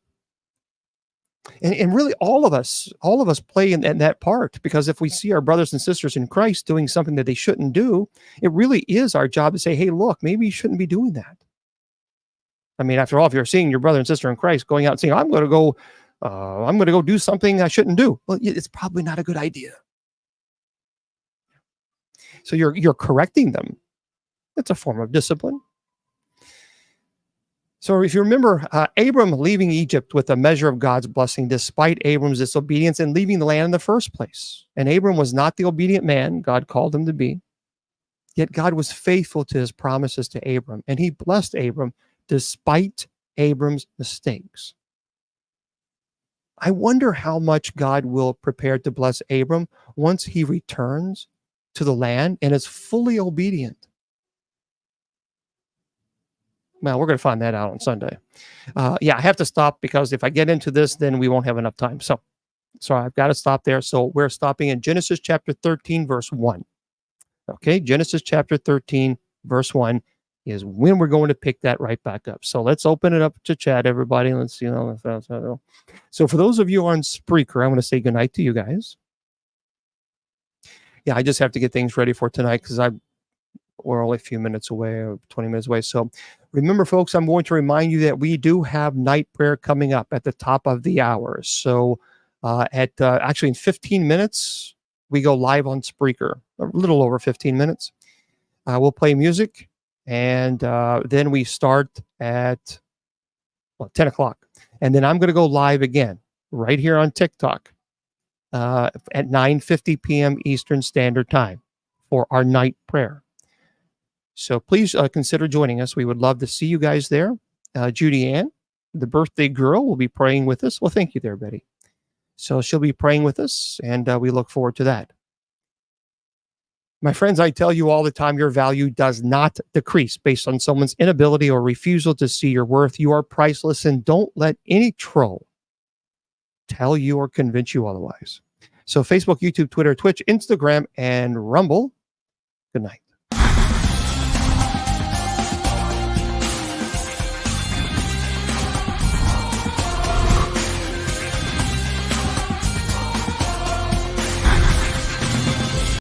And really all of us play in that part, because if we see our brothers and sisters in Christ doing something that they shouldn't do, it really is our job to say, hey, look, maybe you shouldn't be doing that. I mean, after all, if you're seeing your brother and sister in Christ going out and saying, I'm going to go do something I shouldn't do, well, it's probably not a good idea. So you're correcting them. That's a form of discipline. So if you remember, Abram leaving Egypt with a measure of God's blessing, despite Abram's disobedience and leaving the land in the first place. And Abram was not the obedient man God called him to be. Yet God was faithful to his promises to Abram, and he blessed Abram despite Abram's mistakes. I wonder how much God will prepare to bless Abram once he returns to the land and is fully obedient. Well, we're going to find that out on Sunday. Yeah, I have to stop because if I get into this, then we won't have enough time. So I've got to stop there. So we're stopping in Genesis chapter 13, verse 1. Okay, Genesis chapter 13, verse 1 is when we're going to pick that right back up. So let's open it up to chat, everybody. Let's, so for those of you on Spreaker, I'm going to say goodnight to you guys. Yeah, I just have to get things ready for tonight because we're only a few minutes away, or 20 minutes away. So remember, folks, I'm going to remind you that we do have night prayer coming up at the top of the hour. So actually in 15 minutes, we go live on Spreaker, a little over 15 minutes. We'll play music, and then we start at 10 o'clock. And then I'm going to go live again right here on TikTok at 9:50 p.m. Eastern Standard Time for our night prayer. So please consider joining us. We would love to see you guys there. Judy Ann, the birthday girl, will be praying with us. Well, thank you there, Betty. So she'll be praying with us, and we look forward to that. My friends, I tell you all the time, your value does not decrease based on someone's inability or refusal to see your worth. You are priceless, and don't let any troll tell you or convince you otherwise. So Facebook, YouTube, Twitter, Twitch, Instagram, and Rumble. Good night.